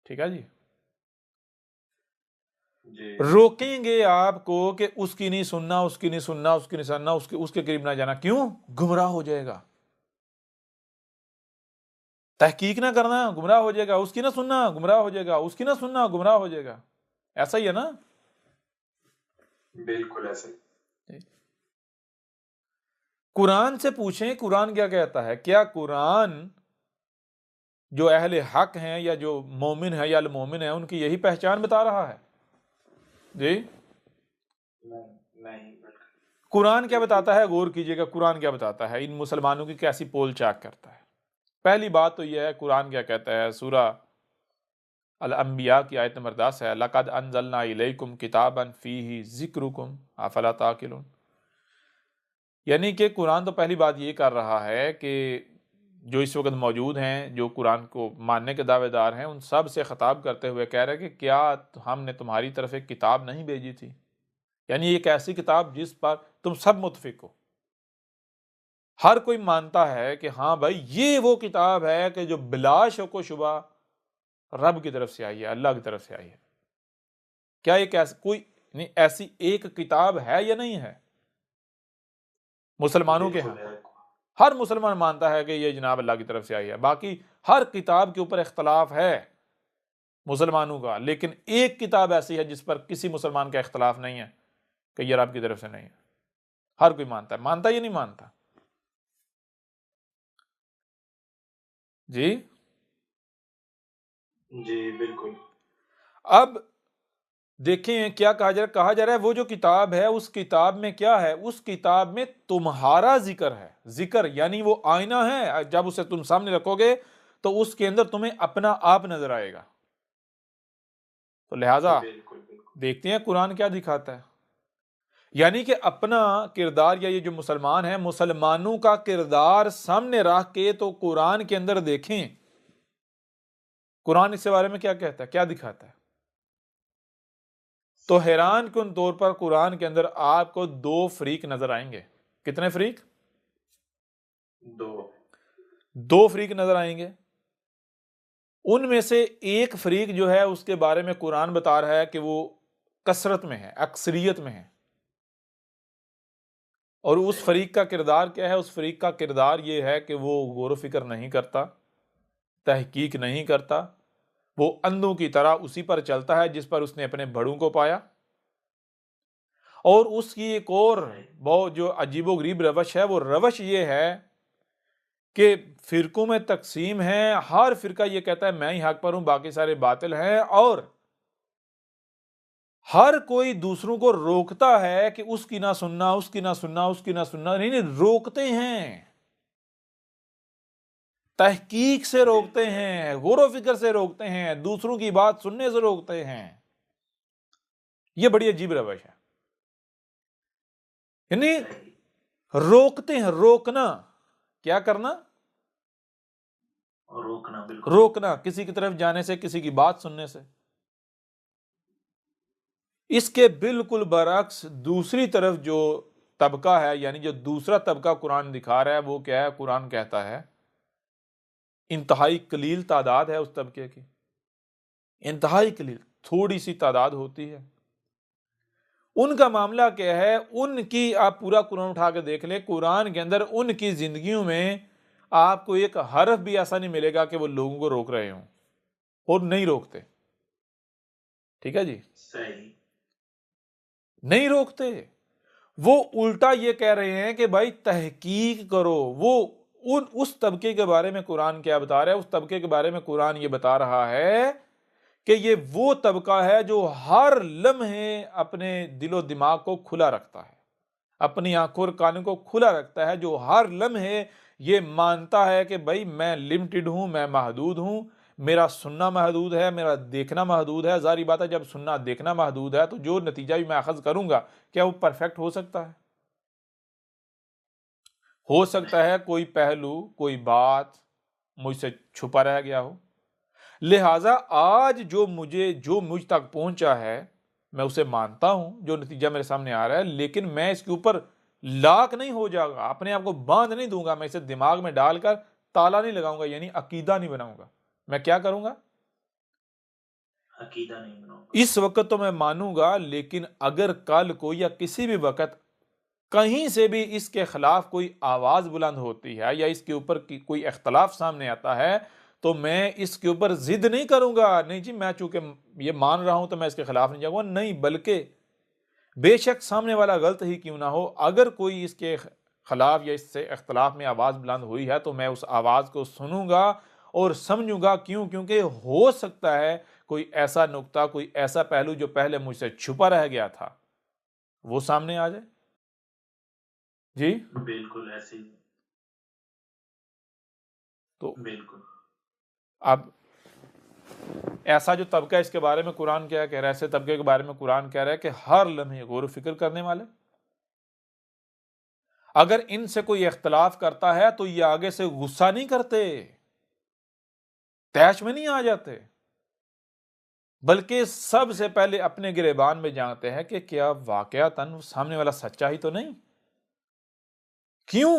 ٹھیک ہے جی؟ جی، روکیں گے آپ کو کہ اس کی نہیں سننا، اس کی نہیں سننا، اس کی نہیں سننا، اس کے قریب نہ جانا۔ کیوں؟ گمراہ ہو جائے گا۔ تحقیق نہ کرنا، گمراہ ہو جائے گا۔ اس کی نہ سننا، گمراہ ہو جائے گا۔ اس کی نہ سننا، گمراہ ہو جائے گا۔ ایسا ہی ہے نا؟ بالکل ایسے، قرآن سے پوچھیں قرآن کیا کہتا ہے؟ کیا قرآن جو اہل حق ہیں یا جو مومن ہے یا المومن ہے ان کی یہی پہچان بتا رہا ہے؟ جی، نہیں، نہیں، بالکل، قرآن کیا بتاتا ہے؟ غور کیجئے گا قرآن کیا بتاتا ہے، ان مسلمانوں کی کیسی پول چاک کرتا ہے۔ پہلی بات تو یہ ہے قرآن کیا کہتا ہے، سورہ الانبیاء کی آیت نمبر 10 ہے، لَقَدْ أَنزَلْنَا إِلَيْكُمْ كِتَابًا فِيهِ ذِكْرُكُمْ أَفَلَا تَعْقِلُونَ۔ یعنی کہ قرآن تو پہلی بات یہ کر رہا ہے کہ جو اس وقت موجود ہیں، جو قرآن کو ماننے کے دعوے دار ہیں، ان سب سے خطاب کرتے ہوئے کہہ رہے کہ کیا ہم نے تمہاری طرف ایک کتاب نہیں بھیجی تھی؟ یعنی ایک ایسی کتاب جس پر تم سب متفق ہو، ہر کوئی مانتا ہے کہ ہاں بھائی یہ وہ کتاب ہے کہ جو بلا شک و شبہ رب کی طرف سے آئی ہے، اللہ کی طرف سے آئی ہے۔ کیا ایک ایسا کوئی نہیں ایسی ایک کتاب ہے یا نہیں ہے مسلمانوں کے ہاں؟ بالکل ہے۔ ہر مسلمان مانتا ہے کہ یہ جناب اللہ کی طرف سے آئی ہے، باقی ہر کتاب کے اوپر اختلاف ہے مسلمانوں کا، لیکن ایک کتاب ایسی ہے جس پر کسی مسلمان کا اختلاف نہیں ہے کہ یہ رب کی طرف سے نہیں ہے، ہر کوئی مانتا ہے، مانتا یا نہیں مانتا؟ جی جی بالکل اب دیکھیں کیا کہا جا رہا ہے وہ جو کتاب ہے اس کتاب میں کیا ہے؟ اس کتاب میں تمہارا ذکر ہے، ذکر یعنی وہ آئینہ ہے، جب اسے تم سامنے رکھو گے تو اس کے اندر تمہیں اپنا آپ نظر آئے گا، تو لہٰذا بالکل بالکل دیکھتے ہیں قرآن کیا دکھاتا ہے، یعنی کہ اپنا کردار، یا یہ جو مسلمان ہیں مسلمانوں کا کردار سامنے رکھ کے تو قرآن کے اندر دیکھیں قرآن اس کے بارے میں کیا کہتا ہے، کیا دکھاتا ہے۔ تو حیران کن طور پر قرآن کے اندر آپ کو دو فریق نظر آئیں گے، کتنے فریق؟ دو فریق نظر آئیں گے، ان میں سے ایک فریق جو ہے اس کے بارے میں قرآن بتا رہا ہے کہ وہ کثرت میں ہے، اکثریت میں ہے، اور اس فریق کا کردار کیا ہے؟ اس فریق کا کردار یہ ہے کہ وہ غور و فکر نہیں کرتا، تحقیق نہیں کرتا، وہ اندھوں کی طرح اسی پر چلتا ہے جس پر اس نے اپنے بڑوں کو پایا، اور اس کی ایک اور بہت جو عجیب و غریب روش ہے، وہ روش یہ ہے کہ فرقوں میں تقسیم ہے، ہر فرقہ یہ کہتا ہے میں ہی حق پر ہوں باقی سارے باطل ہیں، اور ہر کوئی دوسروں کو روکتا ہے کہ اس کی نہ سننا، اس کی نہ سننا، اس کی نہ سننا، نہیں روکتے ہیں، تحقیق سے روکتے ہیں، غور و فکر سے روکتے ہیں، دوسروں کی بات سننے سے روکتے ہیں۔ یہ بڑی عجیب روش ہے، یعنی روکتے ہیں، روکنا کیا کرنا؟ روکنا، بالکل روکنا کسی کی طرف جانے سے، کسی کی بات سننے سے۔ اس کے بالکل برعکس دوسری طرف جو طبقہ ہے، یعنی جو دوسرا طبقہ قرآن دکھا رہا ہے وہ کیا ہے؟ قرآن کہتا ہے انتہائی قلیل تعداد ہے اس طبقے کی، انتہائی قلیل، تھوڑی سی تعداد ہوتی ہے۔ ان کا معاملہ کیا ہے؟ ان کی آپ پورا قرآن اٹھا کے دیکھ لیں، قرآن کے اندر ان کی زندگیوں میں آپ کو ایک حرف بھی ایسا نہیں ملے گا کہ وہ لوگوں کو روک رہے ہوں، اور نہیں روکتے، ٹھیک ہے جی، صحیح، نہیں روکتے، وہ الٹا یہ کہہ رہے ہیں کہ بھائی تحقیق کرو۔ وہ اس طبقے کے بارے میں قرآن کیا بتا رہا ہے؟ اس طبقے کے بارے میں قرآن یہ بتا رہا ہے کہ یہ وہ طبقہ ہے جو ہر لمحے اپنے دل و دماغ کو کھلا رکھتا ہے، اپنی آنکھوں اور کانوں کو کھلا رکھتا ہے، جو ہر لمحے یہ مانتا ہے کہ بھائی میں لمیٹڈ ہوں، میں محدود ہوں، میرا سننا محدود ہے، میرا دیکھنا محدود ہے۔ ظاہری بات ہے جب سننا دیکھنا محدود ہے تو جو نتیجہ بھی میں اخذ کروں گا کیا وہ پرفیکٹ ہو سکتا ہے؟ ہو سکتا ہے کوئی پہلو، کوئی بات مجھ سے چھپا رہ گیا ہو، لہٰذا آج جو مجھ تک پہنچا ہے میں اسے مانتا ہوں، جو نتیجہ میرے سامنے آ رہا ہے، لیکن میں اس کے اوپر لاک نہیں ہو جاؤں گا، اپنے آپ کو باندھ نہیں دوں گا، میں اسے دماغ میں ڈال کر تالا نہیں لگاؤں گا، یعنی عقیدہ نہیں بناؤں گا۔ میں کیا کروں گا؟ عقیدہ نہیں بناؤ۔ اس وقت تو میں مانوں گا، لیکن اگر کل کو یا کسی بھی وقت کہیں سے بھی اس کے خلاف کوئی آواز بلند ہوتی ہے یا اس کے اوپر کوئی اختلاف سامنے آتا ہے تو میں اس کے اوپر ضد نہیں کروں گا، نہیں جی میں چونکہ یہ مان رہا ہوں تو میں اس کے خلاف نہیں جاؤں گا، نہیں، بلکہ بے شک سامنے والا غلط ہی کیوں نہ ہو، اگر کوئی اس کے خلاف یا اس سے اختلاف میں آواز بلند ہوئی ہے تو میں اس آواز کو سنوں گا اور سمجھوں گا، کیونکہ ہو سکتا ہے کوئی ایسا نقطہ، کوئی ایسا پہلو جو پہلے مجھ سے چھپا رہ گیا تھا وہ سامنے آ جائے۔ جی بالکل ایسے ہی، تو بالکل اب ایسا جو طبقہ اس کے بارے میں قرآن کیا کہہ رہا ہے؟ ایسے طبقے کے بارے میں قرآن کہہ رہا ہے کہ ہر لمحے غور و فکر کرنے والے، اگر ان سے کوئی اختلاف کرتا ہے تو یہ آگے سے غصہ نہیں کرتے، طیش میں نہیں آ جاتے، بلکہ سب سے پہلے اپنے گریبان میں جانتے ہیں کہ کیا واقعتاً سامنے والا سچا ہی تو نہیں۔ کیوں؟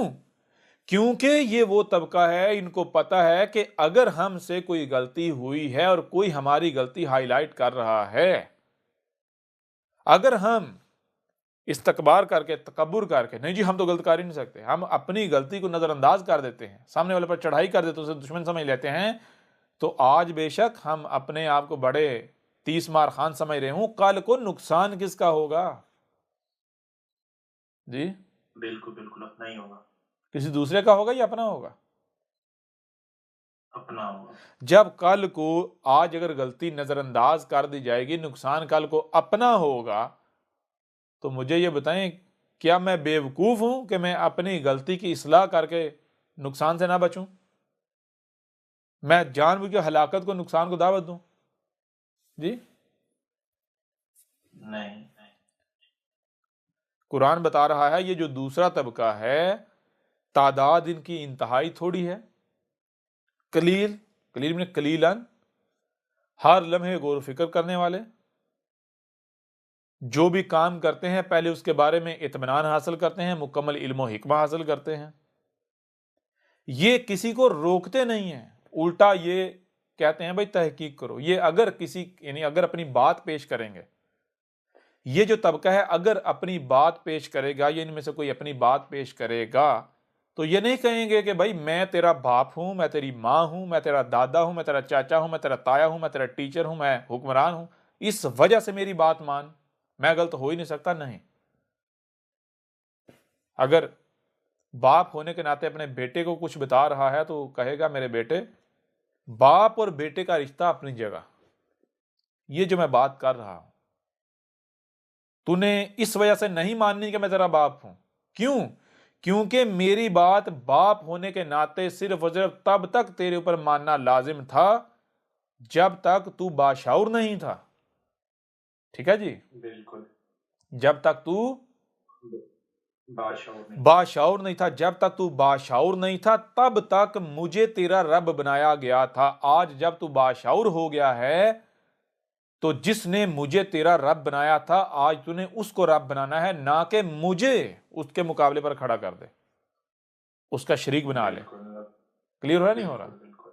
کیونکہ یہ وہ طبقہ ہے، ان کو پتا ہے کہ اگر ہم سے کوئی غلطی ہوئی ہے اور کوئی ہماری غلطی ہائی لائٹ کر رہا ہے اگر ہم استکبار کر کے، تکبر کر کے، نہیں جی ہم تو غلط کر ہی نہیں سکتے، ہم اپنی غلطی کو نظر انداز کر دیتے ہیں، سامنے والے پر چڑھائی کر دیتے ہیں، اسے دشمن سمجھ لیتے ہیں، تو آج بے شک ہم اپنے آپ کو بڑے 30 مار خان سمجھ رہے ہوں، کل کو نقصان کس کا ہوگا؟ جی بالکل بالکل اپنا ہی ہوگا، کسی دوسرے کا ہوگا یا اپنا ہوگا؟ اپنا ہوگا۔ جب کل کو آج اگر غلطی نظر انداز کر دی جائے گی، نقصان کل کو اپنا ہوگا، تو مجھے یہ بتائیں کیا میں بیوقوف ہوں کہ میں اپنی غلطی کی اصلاح کر کے نقصان سے نہ بچوں؟ میں جان بوجھ کے ہلاکت کو، نقصان کو دعوت دوں؟ جی نہیں، قرآن بتا رہا ہے یہ جو دوسرا طبقہ ہے تعداد ان کی انتہائی تھوڑی ہے، قلیل میں قلیلاً، ہر لمحے غور و فکر کرنے والے، جو بھی کام کرتے ہیں پہلے اس کے بارے میں اطمینان حاصل کرتے ہیں، مکمل علم و حکمہ حاصل کرتے ہیں، یہ کسی کو روکتے نہیں ہیں، الٹا یہ کہتے ہیں بھائی تحقیق کرو، یہ اگر کسی یعنی اگر اپنی بات پیش کریں گے، یہ جو طبقہ ہے اگر اپنی بات پیش کرے گا، یہ ان میں سے کوئی اپنی بات پیش کرے گا تو یہ نہیں کہیں گے کہ بھائی میں تیرا باپ ہوں، میں تیری ماں ہوں، میں تیرا دادا ہوں، میں تیرا چاچا ہوں، میں تیرا تایا ہوں، میں تیرا ٹیچر ہوں، میں حکمران ہوں، اس وجہ سے میری بات مان، میں غلط ہو ہی نہیں سکتا۔ نہیں، اگر باپ ہونے کے ناطے اپنے بیٹے کو کچھ بتا رہا ہے تو کہے گا میرے بیٹے، باپ اور بیٹے کا رشتہ اپنی جگہ، یہ جو میں بات کر رہا ہوں تو نے اس وجہ سے نہیں ماننی کہ میں تیرا باپ ہوں، کیوں؟ کیونکہ میری بات باپ ہونے کے ناطے صرف اور صرف تب تک تیرے اوپر ماننا لازم تھا جب تک تو باشعور نہیں تھا، ٹھیک ہے جی؟ بالکل جب تک تو بادشاہ نہیں، باشعور نہیں تھا، جب تک تو باشعور نہیں تھا تب تک مجھے تیرا رب بنایا گیا تھا۔ آج جب تو باشعور ہو گیا ہے تو جس نے مجھے تیرا رب بنایا تھا آج تو نے اس کو رب بنانا ہے، نہ کہ مجھے اس کے مقابلے پر کھڑا کر دے، اس کا شریک بنا لے۔ بالکل کلیئر ہو رہا نہیں ہو رہا؟ بالکل،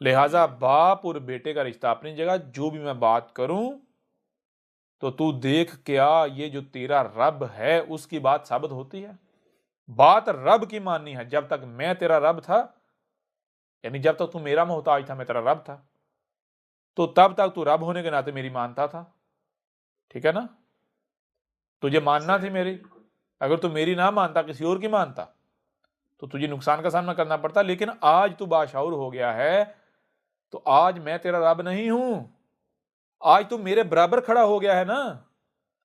لہٰذا باپ اور بیٹے کا رشتہ اپنی جگہ، جو بھی میں بات کروں تو دیکھ کیا یہ جو تیرا رب ہے اس کی بات ثابت ہوتی ہے؟ بات رب کی ماننی ہے، جب تک میں تیرا رب تھا، یعنی جب تک تو میرا محتاج تھا میں تیرا رب تھا، تو تب تک تو رب ہونے کے ناطے میری مانتا تھا، ٹھیک ہے نا؟ تجھے ماننا تھی میری، اگر تو میری نہ مانتا کسی اور کی مانتا تو تجھے نقصان کا سامنا کرنا پڑتا، لیکن آج تو باشعور ہو گیا ہے تو آج میں تیرا رب نہیں ہوں، آج تو میرے برابر کھڑا ہو گیا ہے نا،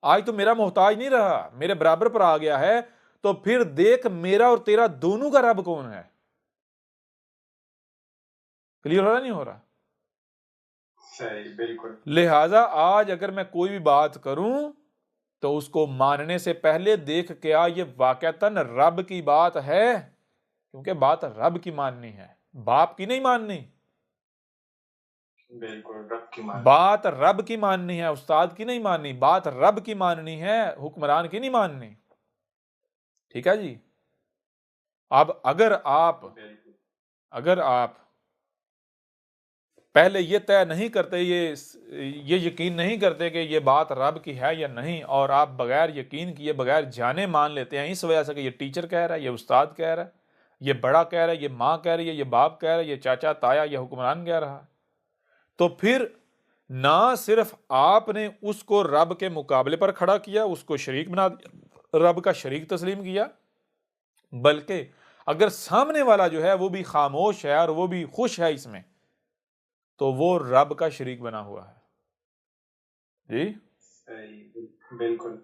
آج تو میرا محتاج نہیں رہا، میرے برابر پر آ گیا ہے، تو پھر دیکھ میرا اور تیرا دونوں کا رب کون ہے۔ کلیئر ہو رہا نہیں ہو رہا؟ صحیح، بالکل لہٰذا آج اگر میں کوئی بھی بات کروں تو اس کو ماننے سے پہلے دیکھ کیا یہ واقعتاً رب کی بات ہے، کیونکہ بات رب کی ماننی ہے، باپ کی نہیں ماننی، بالکل رب کی مان، بات رب کی ماننی ہے، استاد کی نہیں ماننی، بات رب کی ماننی ہے، حکمران کی نہیں ماننی، ٹھیک ہے جی؟ اب اگر بالکل آپ پہلے یہ طے نہیں کرتے، یہ یقین نہیں کرتے کہ یہ بات رب کی ہے یا نہیں، اور آپ بغیر یقین کیے بغیر جانے مان لیتے ہیں اس وجہ سے کہ یہ ٹیچر کہہ رہا ہے، یہ استاد کہہ رہا ہے، یہ بڑا کہہ رہا ہے، یہ ماں کہہ رہی ہے، یہ باپ کہہ رہا ہے، یہ چاچا تایا یہ حکمران کہہ رہا ہے، تو پھر نہ صرف آپ نے اس کو رب کے مقابلے پر کھڑا کیا، اس کو شریک بنا دیا، رب کا شریک تسلیم کیا، بلکہ اگر سامنے والا جو ہے وہ بھی خاموش ہے اور وہ بھی خوش ہے اس میں تو وہ رب کا شریک بنا ہوا ہے، جی صحیح، بالکل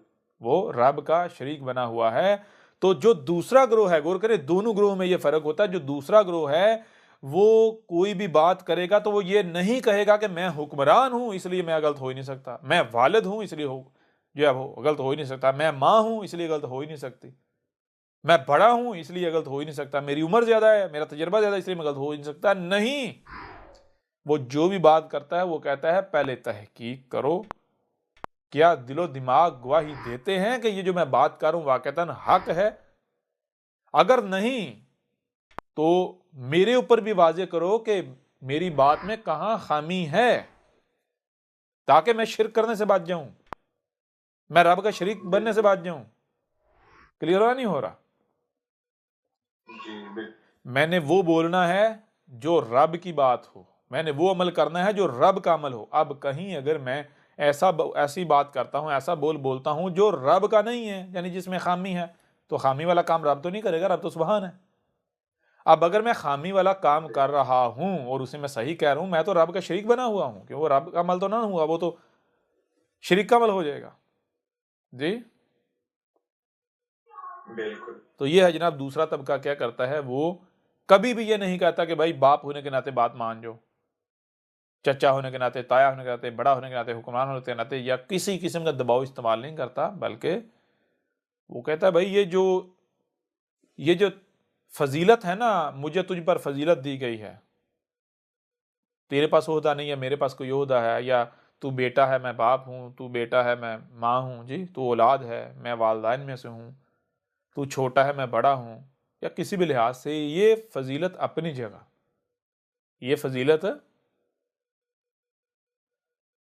وہ رب کا شریک بنا ہوا ہے۔ تو جو دوسرا گروہ ہے، غور کریں دونوں گروہ میں یہ فرق ہوتا ہے، جو دوسرا گروہ ہے وہ کوئی بھی بات کرے گا تو وہ یہ نہیں کہے گا کہ میں حکمران ہوں اس لیے میں غلط ہو ہی نہیں سکتا، میں والد ہوں اس لیے جو ہے غلط ہو ہی نہیں سکتا، میں ماں ہوں اس لیے غلط ہو ہی نہیں سکتی، میں بڑا ہوں اس لیے غلط ہو ہی نہیں سکتا، میری عمر زیادہ ہے، میرا تجربہ زیادہ اس لیے میں غلط ہو ہی نہیں سکتا۔ نہیں، وہ جو بھی بات کرتا ہے وہ کہتا ہے پہلے تحقیق کرو، کیا دل و دماغ گواہی دیتے ہیں کہ یہ جو میں بات کر رہا ہوں واقعتاً حق ہے؟ اگر نہیں تو میرے اوپر بھی واضح کرو کہ میری بات میں کہاں خامی ہے تاکہ میں شرک کرنے سے بچ جاؤں۔ میں رب کا شریک بننے سے باز جاؤں؟ کلیئر ہو نہیں ہو رہا؟ جی میں نے وہ بولنا ہے جو رب کی بات ہو، میں نے وہ عمل کرنا ہے جو رب کا عمل ہو۔ اب کہیں اگر میں ایسی بات کرتا ہوں، ایسا بولتا ہوں جو رب کا نہیں ہے، یعنی جس میں خامی ہے، تو خامی والا کام رب تو نہیں کرے گا، رب تو سبحان ہے۔ اب اگر میں خامی والا کام کر رہا ہوں اور اسے میں صحیح کہہ رہا ہوں، میں تو رب کا شریک بنا ہوا ہوں، کہ وہ رب کا عمل تو نہ ہوا، وہ تو شریک کا عمل ہو جائے گا۔ جی بالکل تو یہ ہے جناب دوسرا طبقہ کیا کرتا ہے، وہ کبھی بھی یہ نہیں کہتا کہ بھائی باپ ہونے کے ناطے بات مان جو، چچا ہونے کے ناطے، تایا ہونے کے ناطے، بڑا ہونے کے ناطے، حکمران ہونے کے ناطے، یا کسی قسم کا دباؤ استعمال نہیں کرتا، بلکہ وہ کہتا ہے بھائی یہ جو فضیلت ہے نا، مجھے تجھ پر فضیلت دی گئی ہے، تیرے پاس عہدہ نہیں ہے، میرے پاس کوئی عہدہ ہے، یا تو بیٹا ہے میں باپ ہوں، تو بیٹا ہے میں ماں ہوں، جی تو اولاد ہے میں والدین میں سے ہوں، تو چھوٹا ہے میں بڑا ہوں، یا کسی بھی لحاظ سے یہ فضیلت اپنی جگہ، یہ فضیلت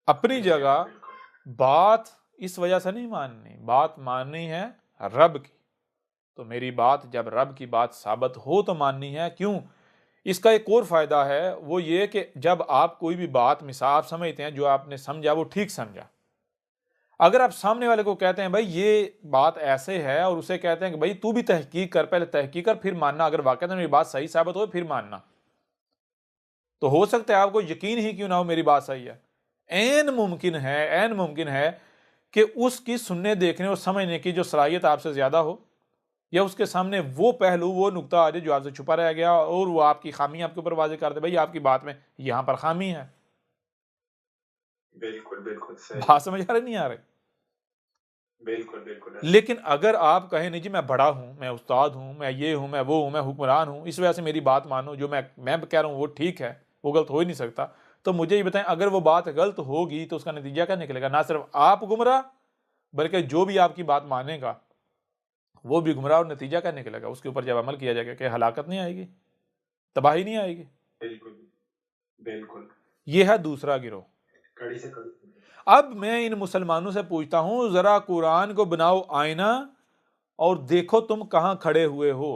اپنی جگہ، بات اس وجہ سے نہیں ماننی، بات ماننی ہے رب کی، تو میری بات جب رب کی بات ثابت ہو تو ماننی ہے۔ کیوں؟ اس کا ایک اور فائدہ ہے، وہ یہ کہ جب آپ کوئی بھی بات مثال آپ سمجھتے ہیں، جو آپ نے سمجھا وہ ٹھیک سمجھا، اگر آپ سامنے والے کو کہتے ہیں بھائی یہ بات ایسے ہے، اور اسے کہتے ہیں کہ بھائی تو بھی تحقیق کر، پہلے تحقیق کر پھر ماننا، اگر واقعی میری بات صحیح ثابت ہو پھر ماننا، تو ہو سکتا ہے آپ کو یقین ہی کیوں نہ ہو میری بات صحیح ہے، عین ممکن ہے کہ اس کی سننے دیکھنے اور سمجھنے کی جو صلاحیت آپ سے زیادہ ہو، یا اس کے سامنے وہ پہلو، وہ نقطہ آ جائے جو آپ سے چھپا رہ گیا، اور وہ آپ کی خامی آپ کے اوپر واضح کر دے، بھائی آپ کی بات میں یہاں پر خامی ہے۔ بالکل صحیح، بات سمجھ آ رہی نہیں آ رہی؟ بالکل لیکن اگر آپ کہیں نہیں جی میں بڑا ہوں، میں استاد ہوں، میں یہ ہوں، میں وہ ہوں، میں حکمران ہوں، اس وجہ سے میری بات مانو، جو میں کہہ رہا ہوں وہ ٹھیک ہے، وہ غلط ہو ہی نہیں سکتا، تو مجھے یہ بتائیں اگر وہ بات غلط ہوگی تو اس کا نتیجہ کیا نکلے گا؟ نہ صرف آپ گمراہ، بلکہ جو بھی آپ کی بات مانے گا وہ بھی گمراہ، اور نتیجہ کیا نکلے گا؟ اس کے اوپر جب عمل کیا جائے گا کہ ہلاکت نہیں آئے گی، تباہی نہیں آئے گی۔ بالکل یہ ہے دوسرا گروہ۔ کڑی سے کڑی۔ اب میں ان مسلمانوں سے پوچھتا ہوں، ذرا قرآن کو بناؤ آئینہ اور دیکھو تم کہاں کھڑے ہوئے ہو،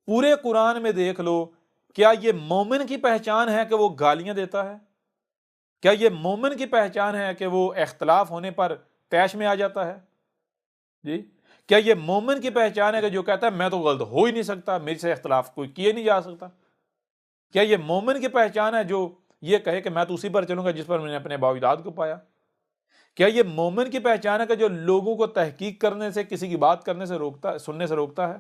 پورے قرآن میں دیکھ لو، کیا یہ مومن کی پہچان ہے کہ وہ گالیاں دیتا ہے؟ کیا یہ مومن کی پہچان ہے کہ وہ اختلاف ہونے پر طیش میں آ جاتا ہے؟ جی کیا یہ مومن کی پہچان ہے کہ جو کہتا ہے میں تو غلط ہو ہی نہیں سکتا، میرے سے اختلاف کوئی کیے نہیں جا سکتا؟ کیا یہ مومن کی پہچان ہے جو یہ کہے کہ میں تو اسی پر چلوں گا جس پر میں نے اپنے باوجداد کو پایا؟ کیا یہ مومن کی پہچان ہے کہ جو لوگوں کو تحقیق کرنے سے، کسی کی بات کرنے سے روکتا، سننے سے روکتا ہے؟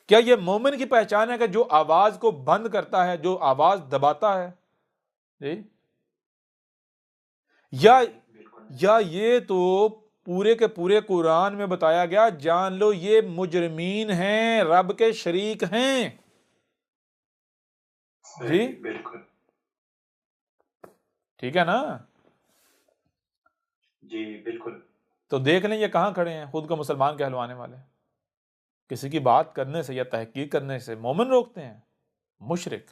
کیا یہ مومن کی پہچان ہے کہ جو آواز کو بند کرتا ہے، جو آواز دباتا ہے؟ جی یا یہ تو پورے کے پورے قرآن میں بتایا گیا، جان لو یہ مجرمین ہیں، رب کے شریک ہیں۔ جی بالکل ٹھیک ہے نا؟ جی بالکل۔ تو دیکھ لیں یہ کہاں کھڑے ہیں خود کو مسلمان کہلوانے والے، کسی کی بات کرنے سے یا تحقیق کرنے سے مومن روکتے ہیں، مشرک۔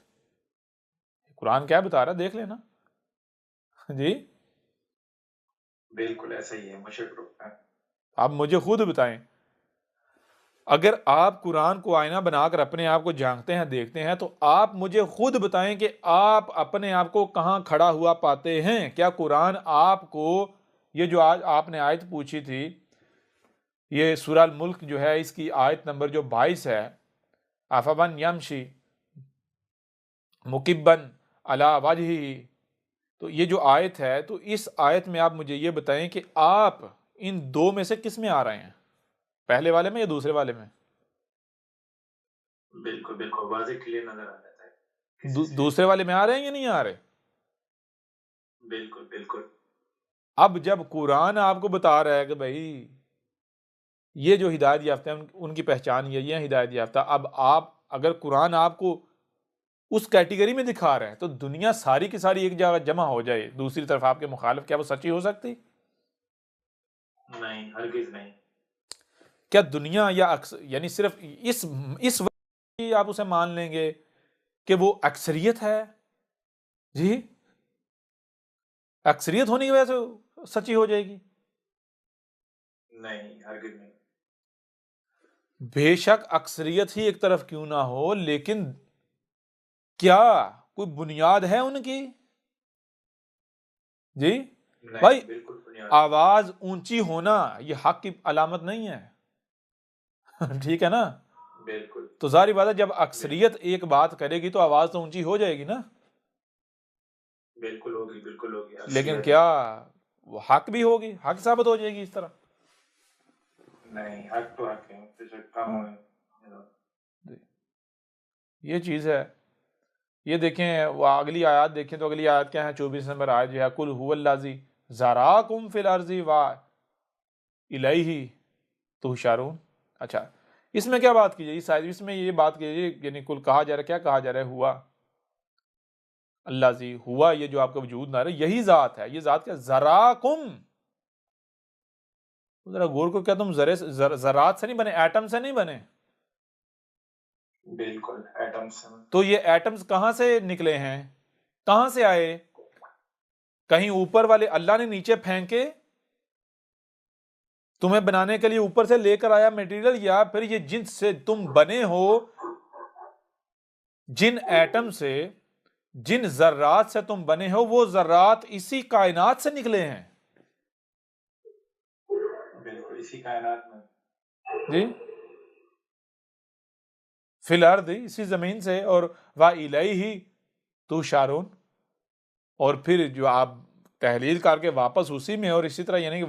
قرآن کیا بتا رہا ہے دیکھ لینا۔ جی بالکل ایسا ہی ہے، مشرک روکتا ہے۔ آپ مجھے خود بتائیں، اگر آپ قرآن کو آئینہ بنا کر اپنے آپ کو جھانکتے ہیں، دیکھتے ہیں، تو آپ مجھے خود بتائیں کہ آپ اپنے آپ کو کہاں کھڑا ہوا پاتے ہیں؟ کیا قرآن آپ کو، یہ جو آج آپ نے آیت پوچھی تھی، یہ سورہ الملک جو ہے اس کی آیت نمبر جو 22 ہے، افمن یمشی مکبن علی وجہہ، تو یہ جو آیت ہے، تو اس آیت میں آپ مجھے یہ بتائیں کہ آپ ان دو میں سے کس میں آ رہے ہیں، پہلے والے میں یا دوسرے والے میں؟ بالکل واضح کلیئر نظر آ جاتا ہے۔ دوسرے والے میں آ رہے ہیں یا نہیں آ رہے؟ بالکل اب جب قرآن آپ کو بتا رہا ہے کہ بھائی یہ جو ہدایت یافتہ ہیں ان کی پہچان یہ ہدایت یافتہ، اب آپ اگر قرآن آپ کو اس کیٹیگری میں دکھا رہے ہیں، تو دنیا ساری کی ساری ایک جگہ جمع ہو جائے دوسری طرف آپ کے مخالف، کیا وہ سچی ہو سکتی؟ نہیں، ہرگز نہیں۔ کیا دنیا یا یعنی صرف اس وقت آپ اسے مان لیں گے کہ وہ اکثریت ہے؟ جی اکثریت ہونے کی وجہ سے سچی ہو جائے گی؟ نہیں ہرگز نہیں. بے شک اکثریت ہی ایک طرف کیوں نہ ہو، لیکن کیا کوئی بنیاد ہے ان کی؟ جی بھائی، نہیں بالکل بنیاد. آواز اونچی ہونا یہ حق کی علامت نہیں ہے ٹھیک ہے نا؟ بالکل تو ظاہر بات ہے جب اکثریت ایک بات کرے گی تو آواز تو اونچی ہو جائے گی نا. بالکل ہوگی، بالکل ہوگی. لیکن کیا وہ حق بھی ہوگی؟ حق ثابت ہو جائے گی اس طرح؟ نہیں، حق تو حق ہے، بے شک کم ہوئے. یہ چیز ہے. یہ دیکھیں وہ اگلی آیات دیکھیں تو اگلی آیات کیا ہے؟ 24 نمبر آیت جو ہے، قل هو الذی ذراکم فی الارض والیہ تحشرون. اچھا، اس میں کیا بات کی جائے؟ اس میں یہ بات کی جائے، یعنی کل کہا جا رہا ہے، کیا کہا جا رہا ہے؟ ہوا اللہ زی، ہوا یہ جو آپ کا وجود نہ رہا یہی ذات ہے. یہ ذات کیا؟ ذراکم. ذرا غور کو، کیا تم ذرات سے نہیں بنے؟ ایٹم سے نہیں بنے؟ بالکل ایٹمس. تو یہ ایٹمز کہاں سے نکلے ہیں؟ کہاں سے آئے؟ کہیں اوپر والے اللہ نے نیچے پھینکے تمہیں بنانے کے لیے اوپر سے لے کر آیا میٹیریل، یا پھر یہ جن سے تم بنے ہو، جن ایٹم سے، جن ذرات سے تم بنے ہو، وہ ذرات اسی کائنات سے نکلے ہیں؟ بالکل اسی کائنات میں. جی، فی الارض، اسی زمین سے، اور وَإِلَيْهِ تُحْشَرُونَ، اور پھر جو آپ تحلیل کر کے واپس اسی میں، اور اسی طرح یعنی کہ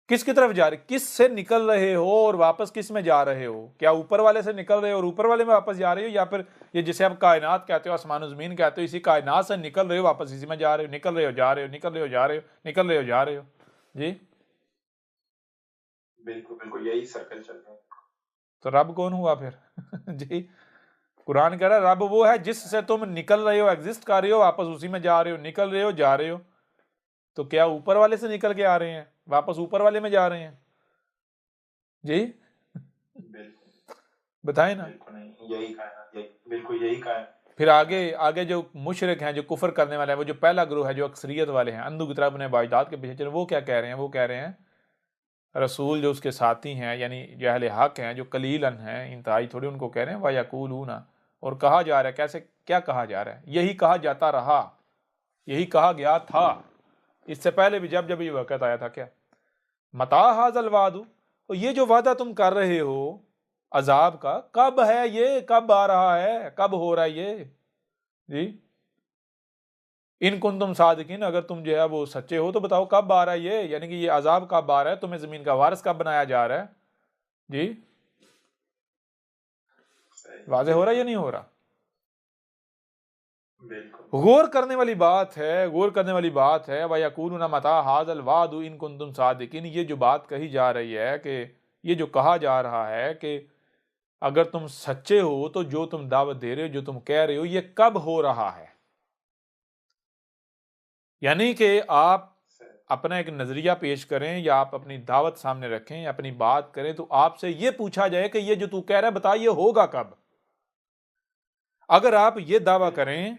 کس کی طرف جا رہے، کس سے نکل رہے ہو اور واپس کس میں جا رہے ہو؟ کیا اوپر والے سے نکل رہے ہو اور اوپر والے میں واپس جا رہے ہو، یا پھر یہ جسے آپ کائنات کہتے ہو، آسمان و زمین کہتے ہو، اسی کائنات سے نکل رہے ہو واپس اسی میں جا رہے ہو؟ نکل رہے ہو جا رہے ہو، نکل رہے ہو جا رہے ہو، نکل رہے ہو جا رہے ہو. جی بالکل بالکل یہی سرکل چل رہا ہے. تو رب کون ہوا پھر؟ جی، قرآن کہہ رہا ہے رب وہ ہے جس سے تم نکل رہے ہو، ایگزسٹ کر رہے ہو، واپس اسی میں جا رہے ہو، نکل رہے ہو جا رہے ہو. تو کیا اوپر والے سے نکل کے آ رہے ہیں واپس اوپر والے میں جا رہے ہیں؟ جی بالکل بتائیں نا. بالکل نہیں، یہی کائنات، بالکل یہی کائنات. پھر آگے جو مشرک ہیں، جو کفر کرنے والے ہیں، وہ جو پہلا گروہ ہے جو اکثریت والے ہیں، اندھو کی طرح اپنے باجداد کے پیچھے چلے، وہ کیا کہہ رہے ہیں؟ وہ کہہ رہے ہیں رسول جو اس کے ساتھی ہیں، یعنی جو اہل حق ہیں، جو قلیلاً ہیں، انتہائی تھوڑی، ان کو کہہ رہے ہیں وَيَقُولُونَ، اور کہا جا رہا ہے. کیسے؟ کیا کہا جا رہا ہے؟ یہی کہا جاتا رہا، یہی کہا گیا تھا اس سے پہلے بھی، جب یہ وقت آیا تھا. کیا متى هذا الوعد، اور یہ جو وعدہ تم کر رہے ہو عذاب کا، کب ہے یہ؟ کب آ رہا ہے؟ کب ہو رہا ہے یہ؟ جی ان کنتم صادقین، اگر تم جو ہے وہ سچے ہو تو بتاؤ کب آ رہا ہے یہ؟ یعنی کہ یہ عذاب کب آ رہا ہے؟ تمہیں زمین کا وارث کب بنایا جا رہا ہے؟ جی واضح ہو رہا ہے یا نہیں ہو رہا؟ بالکل غور کرنے والی بات ہے، غور کرنے والی بات ہے. وَيَقُولُونَ مَتَى هَذَا الْوَعْدُ إِن كُنتُمْ صَادِقِينَ. یہ جو بات کہی جا رہی ہے، کہ یہ جو کہا جا رہا ہے کہ اگر تم سچے ہو تو جو تم دعوت دے رہے ہو، جو تم کہہ رہے ہو، یہ کب ہو رہا ہے؟ یعنی کہ آپ اپنا ایک نظریہ پیش کریں، یا آپ اپنی دعوت سامنے رکھیں، اپنی بات کریں، تو آپ سے یہ پوچھا جائے کہ یہ جو تو کہہ رہا ہے بتا، یہ ہوگا کب؟ اگر آپ یہ دعویٰ کریں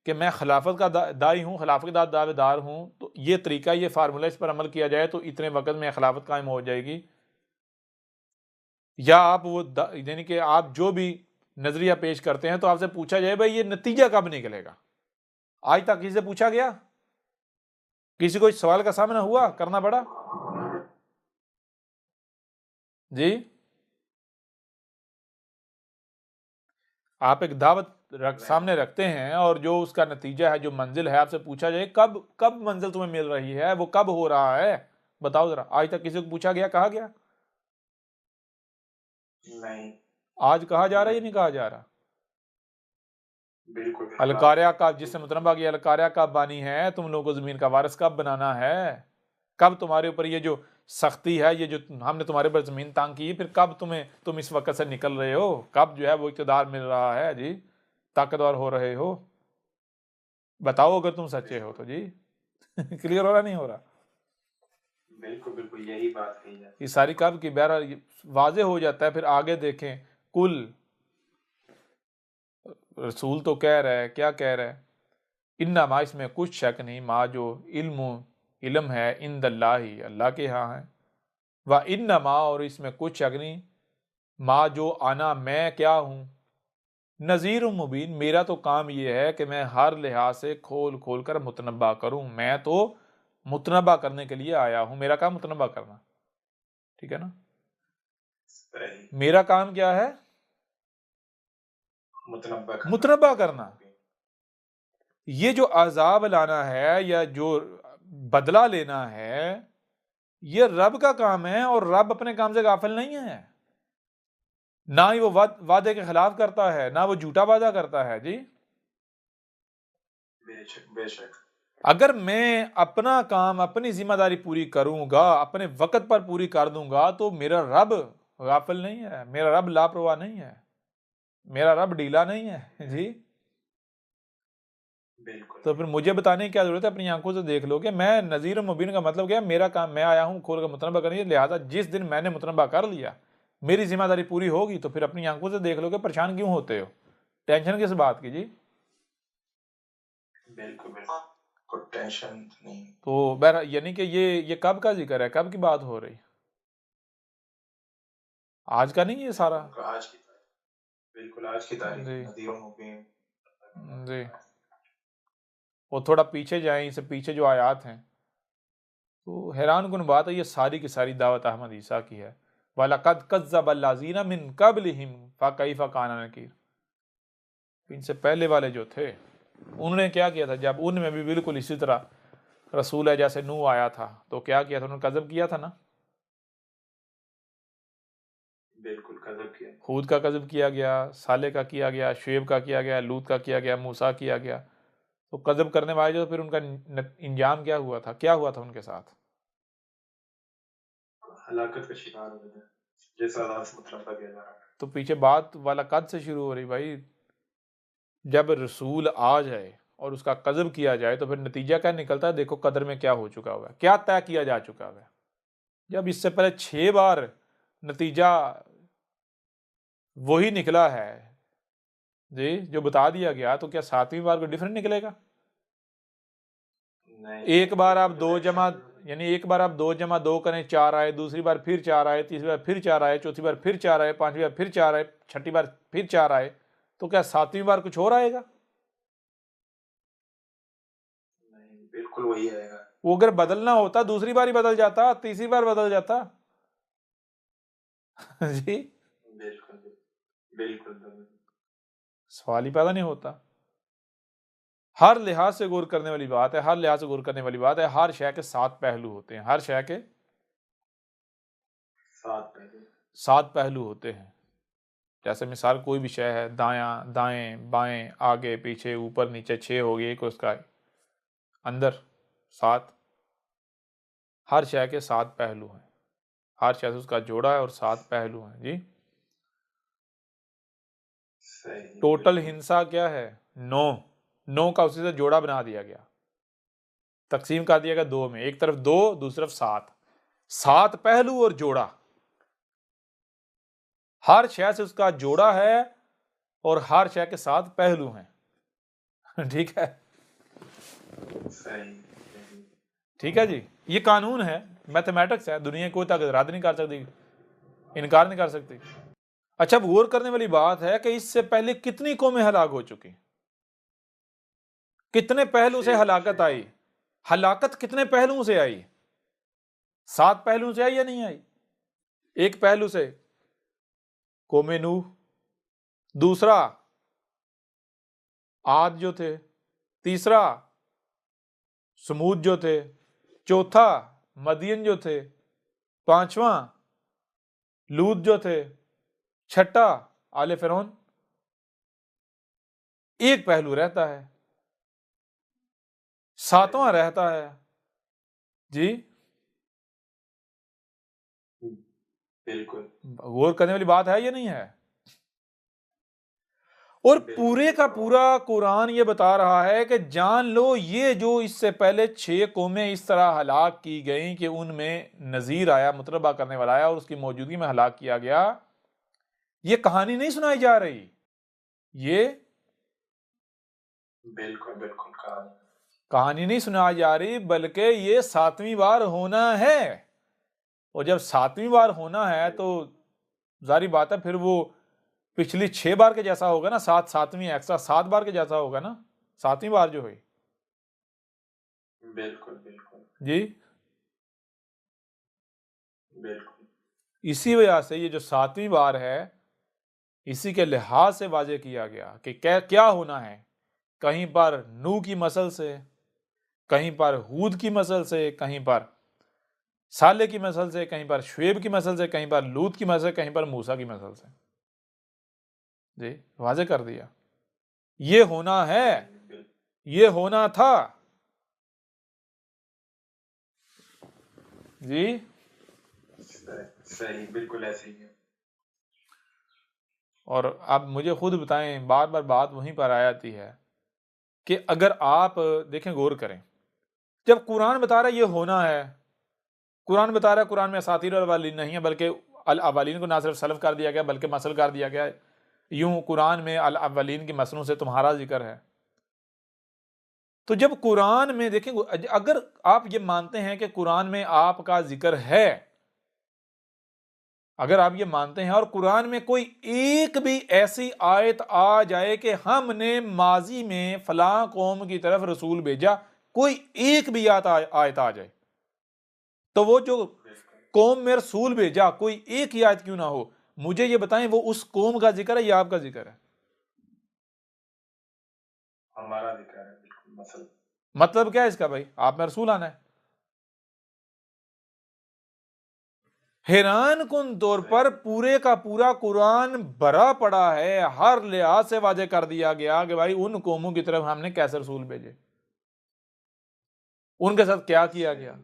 کہ میں خلافت کا داعی ہوں، خلافت کا دعوے دار ہوں، تو یہ طریقہ، یہ فارمولہ، اس پر عمل کیا جائے تو اتنے وقت میں خلافت قائم ہو جائے گی. یا آپ وہ یعنی کہ آپ جو بھی نظریہ پیش کرتے ہیں تو آپ سے پوچھا جائے بھائی یہ نتیجہ کب نکلے گا؟ آج تک کسی سے پوچھا گیا؟ کسی کو اس سوال کا سامنا ہوا، کرنا پڑا؟ جی آپ ایک دعوت سامنے رکھتے ہیں، اور جو اس کا نتیجہ ہے، جو منزل ہے، آپ سے پوچھا جائے کب منزل تمہیں مل رہی ہے، وہ کب ہو رہا ہے، بتاؤ ذرا. آج تک کسی کو پوچھا گیا، کہا گیا؟ نہیں. آج کہا جا رہا ہے یا نہیں کہا جا رہا؟ بالکل القاریہ کا، جس سے مطلب کہ القاریہ کب بانی ہے، تم لوگوں کو زمین کا وارث کب بنانا ہے، کب تمہارے اوپر یہ جو سختی ہے، یہ جو ہم نے تمہارے اوپر زمین تانگ کی، پھر کب تم اس وقت سے نکل رہے ہو، کب جو ہے وہ اقتدار مل رہا ہے، جی طاقتور ہو رہے ہو، بتاؤ اگر تم سچے ہو تو. جی کلیئر ہو رہا نہیں ہو رہا؟ بالکل بالکل یہی بات کہی ہے. یہ ساری کب کی بہرحال واضح ہو جاتا ہے. پھر آگے دیکھیں، کل رسول تو کہہ رہا ہے، کیا کہہ رہا ہے؟ انما، اس میں کچھ شک نہیں، ما جو علم ہے عند اللہ، اللہ کے ہاں ہے. وَإِنَّمَا، اور اس میں کچھ شک نہیں، ما جو آنا میں کیا ہوں، نذیر مبین، میرا تو کام یہ ہے کہ میں ہر لحاظ سے کھول کھول کر متنبع کروں، میں تو متنبع کرنے کے لیے آیا ہوں، میرا کام متنبع کرنا، ٹھیک ہے نا؟ صحیح، میرا کام کیا ہے؟ متنبع کرنا۔ یہ جو عذاب لانا ہے یا جو بدلہ لینا ہے، یہ رب کا کام ہے، اور رب اپنے کام سے غافل نہیں ہے، نہ ہی وہ وعدے کے خلاف کرتا ہے، نہ وہ جھوٹا وعدہ کرتا ہے۔ جی بے شک بے شک، اگر میں اپنا کام، اپنی ذمہ داری پوری کروں گا، اپنے وقت پر پوری کر دوں گا، تو میرا رب غافل نہیں ہے، میرا رب لاپرواہ نہیں ہے، میرا رب ڈھیلا نہیں ہے۔ جی بالکل تو پھر مجھے بتانے کی کیا ضرورت ہے؟ اپنی آنکھوں سے دیکھ لو کہ میں نذیر مبین کا مطلب کیا ہے؟ میرا کام، میں آیا ہوں کھول کر متنبع کرنے، لہٰذا جس دن میں نے متنبع کر لیا، میری ذمہ داری پوری ہوگی، تو پھر اپنی آنکھوں سے دیکھ لو کہ پریشان کیوں ہوتے ہو، ٹینشن کس بات کی؟ جی بالکل بالکل، کوئی ٹینشن نہیں، تو یعنی کہ یہ کب کا ذکر ہے، کب کی بات ہو رہی؟ آج کا نہیں یہ سارا؟ آج کی تاریخ، بالکل آج کی تاریخ، جی نذیر و مبین۔ جی، اور تھوڑا پیچھے جائیں، اس سے پیچھے جو آیات ہیں، تو حیران کن بات ہے، یہ ساری کی ساری دعوت احمد عیسیٰ کی ہے۔ وَلَقَدْ كَذَّبَ الَّذِينَ مِن قَبْلِهِمْ فَكَيْفَ كَانَ نَكِيرِ، ان سے پہلے والے جو تھے، انہوں نے کیا کیا تھا؟ جب ان میں بھی بالکل اسی طرح رسول ہے، جیسے نوح آیا تھا، تو کیا کیا تھا؟ انہوں نے کذب کیا تھا نا، بالکل کذب کیا، ہود کا کذب کیا گیا، صالح کا کیا گیا، شعیب کا کیا گیا، لوط کا کیا گیا، موسیٰ کیا گیا۔ تو کذب کرنے والے جو، پھر ان کا انجام کیا ہوا تھا؟ کیا ہوا تھا ان کے ساتھ؟ ہلاکت کا شکار ہو گئے، جس عذاب سے متنبع کیا جا رہا ہے۔ تو پیچھے بات والا قد سے شروع ہو رہی بھائی، جب رسول آ جائے اور اس کا کذب کیا جائے تو پھر نتیجہ کیا نکلتا ہے؟ دیکھو قدر میں کیا ہو چکا ہوا ہے، کیا طے کیا جا چکا ہوا ہے۔ جب اس سے پہلے 6 بار نتیجہ وہی نکلا ہے، جی جو بتا دیا گیا، تو کیا 7ویں بار کو ڈیفرنٹ نکلے گا؟ ایک بار آپ 2 جمع، یعنی ایک بار آپ 2 جمع 2 کریں 4 آئے، دوسری بار پھر 4 آئے، تیسری بار پھر 4 آئے، چوتھی بار پھر 4 آئے، 5ویں بار پھر 4 آئے، 6ٹھی بار پھر 4 آئے، تو کیا 7ویں بار کچھ اور آئے گا؟ نہیں، بالکل وہی آئے گا۔ وہ اگر بدلنا ہوتا دوسری بار ہی بدل جاتا، تیسری بار بدل جاتا۔ جی بالکل بالکل، سوال ہی پیدا نہیں ہوتا۔ ہر لحاظ سے غور کرنے والی بات ہے، ہر لحاظ سے غور کرنے والی بات ہے، ہر شے کے 7 پہلو ہوتے ہیں، ہر شے کے 7 پہلو ہوتے ہیں۔ جیسے مثال کوئی بھی شے ہے، دایاں دائیں بائیں آگے پیچھے اوپر نیچے 6 ہو گئی، ایک اس کا اندر 7، ہر شے کے 7 پہلو ہیں، ہر شے سے اس کا جوڑا ہے اور 7 پہلو ہیں۔ جی صحیح، ٹوٹل ہنسا کیا ہے؟ 9 کا اسی سے جوڑا بنا دیا گیا، تقسیم کر دیا گیا 2 میں، ایک طرف 2 دوسری طرف 7 پہلو اور جوڑا، ہر شے سے اس کا جوڑا ہے اور ہر شے کے 7 پہلو ہیں۔ ٹھیک ہے، صحیح، ٹھیک ہے جی، یہ قانون ہے، میتھمیٹکس ہے، دنیا کوئی طاقت رد نہیں کر سکتی، انکار نہیں کر سکتی۔ اچھا، اب غور کرنے والی بات ہے کہ اس سے پہلے کتنی قومیں ہلاک ہو چکی، کتنے پہلو سے ہلاکت آئی، ہلاکت کتنے پہلوؤں سے آئی؟ 7 پہلوؤں سے آئی یا نہیں آئی؟ ایک پہلو سے قوم نوح، دوسرا عاد جو تھے، تیسرا سمود جو تھے، چوتھا مدین جو تھے، 5واں لوط جو تھے، 6ٹھا آل فرعون۔ ایک پہلو رہتا ہے، 7واں رہتا ہے۔ جی بالکل، غور کرنے والی بات ہے یا نہیں ہے؟ اور پورے کا پورا قرآن یہ بتا رہا ہے کہ جان لو، یہ جو اس سے پہلے 6 قومیں اس طرح ہلاک کی گئیں کہ ان میں نذیر آیا، متنبع کرنے والا آیا اور اس کی موجودگی میں ہلاک کیا گیا، یہ کہانی نہیں سنائی جا رہی، یہ بالکل بالکل کہانی نہیں سنائی جا رہی، بلکہ یہ 7ویں بار ہونا ہے، اور جب 7ویں بار ہونا ہے تو ظاہری بات ہے پھر وہ پچھلی 6 بار کے جیسا ہوگا نا، 7ویں ایکسٹرا 7 بار کے جیسا ہوگا نا 7ویں بار جو ہوئی. بالکل بالکل جی بالکل اسی وجہ سے یہ جو 7ویں بار ہے اسی کے لحاظ سے واضح کیا گیا کہ کیا ہونا ہے. کہیں پر نوح کی نسل سے، کہیں پر ہود کی نسل سے، کہیں پر صالح کی نسل سے، کہیں پر شعیب کی نسل سے، کہیں پر لوط کی نسل سے، کہیں پر موسیٰ کی نسل سے. جی واضح کر دیا. یہ ہونا ہے، یہ ہونا تھا. جی صحیح بالکل ایسے ہی ہے. اور اب مجھے خود بتائیں، بار بار بات وہیں پر آ جاتی ہے کہ اگر آپ دیکھیں، غور کریں، جب قرآن بتا رہا ہے یہ ہونا ہے، قرآن بتا رہا ہے قرآن میں اساطیر الاولین نہیں ہے بلکہ الاولین کو نہ صرف سلف کر دیا گیا بلکہ مثل کر دیا گیا. یوں قرآن میں الاولین کی مثلوں سے تمہارا ذکر ہے. تو جب قرآن میں دیکھیں، اگر آپ یہ مانتے ہیں کہ قرآن میں آپ کا ذکر ہے، اگر آپ یہ مانتے ہیں اور قرآن میں کوئی ایک بھی ایسی آیت آ جائے کہ ہم نے ماضی میں فلاں قوم کی طرف رسول بھیجا، کوئی ایک بھی آیت آ جائے، تو وہ جو قوم میں رسول بھیجا کوئی ایک ہی آیت کیوں نہ ہو، مجھے یہ بتائیں وہ اس قوم کا ذکر ہے یا آپ کا ذکر ہے؟ ہمارا ذکر ہے بالکل. مطلب کیا ہے اس کا بھائی؟ آپ میں رسول آنا ہے. حیران کن طور پر پورے کا پورا قرآن بھرا پڑا ہے، ہر لحاظ سے واضح کر دیا گیا کہ بھائی ان قوموں کی طرف ہم نے کیسے رسول بھیجے، ان کے ساتھ کیا کیا گیا.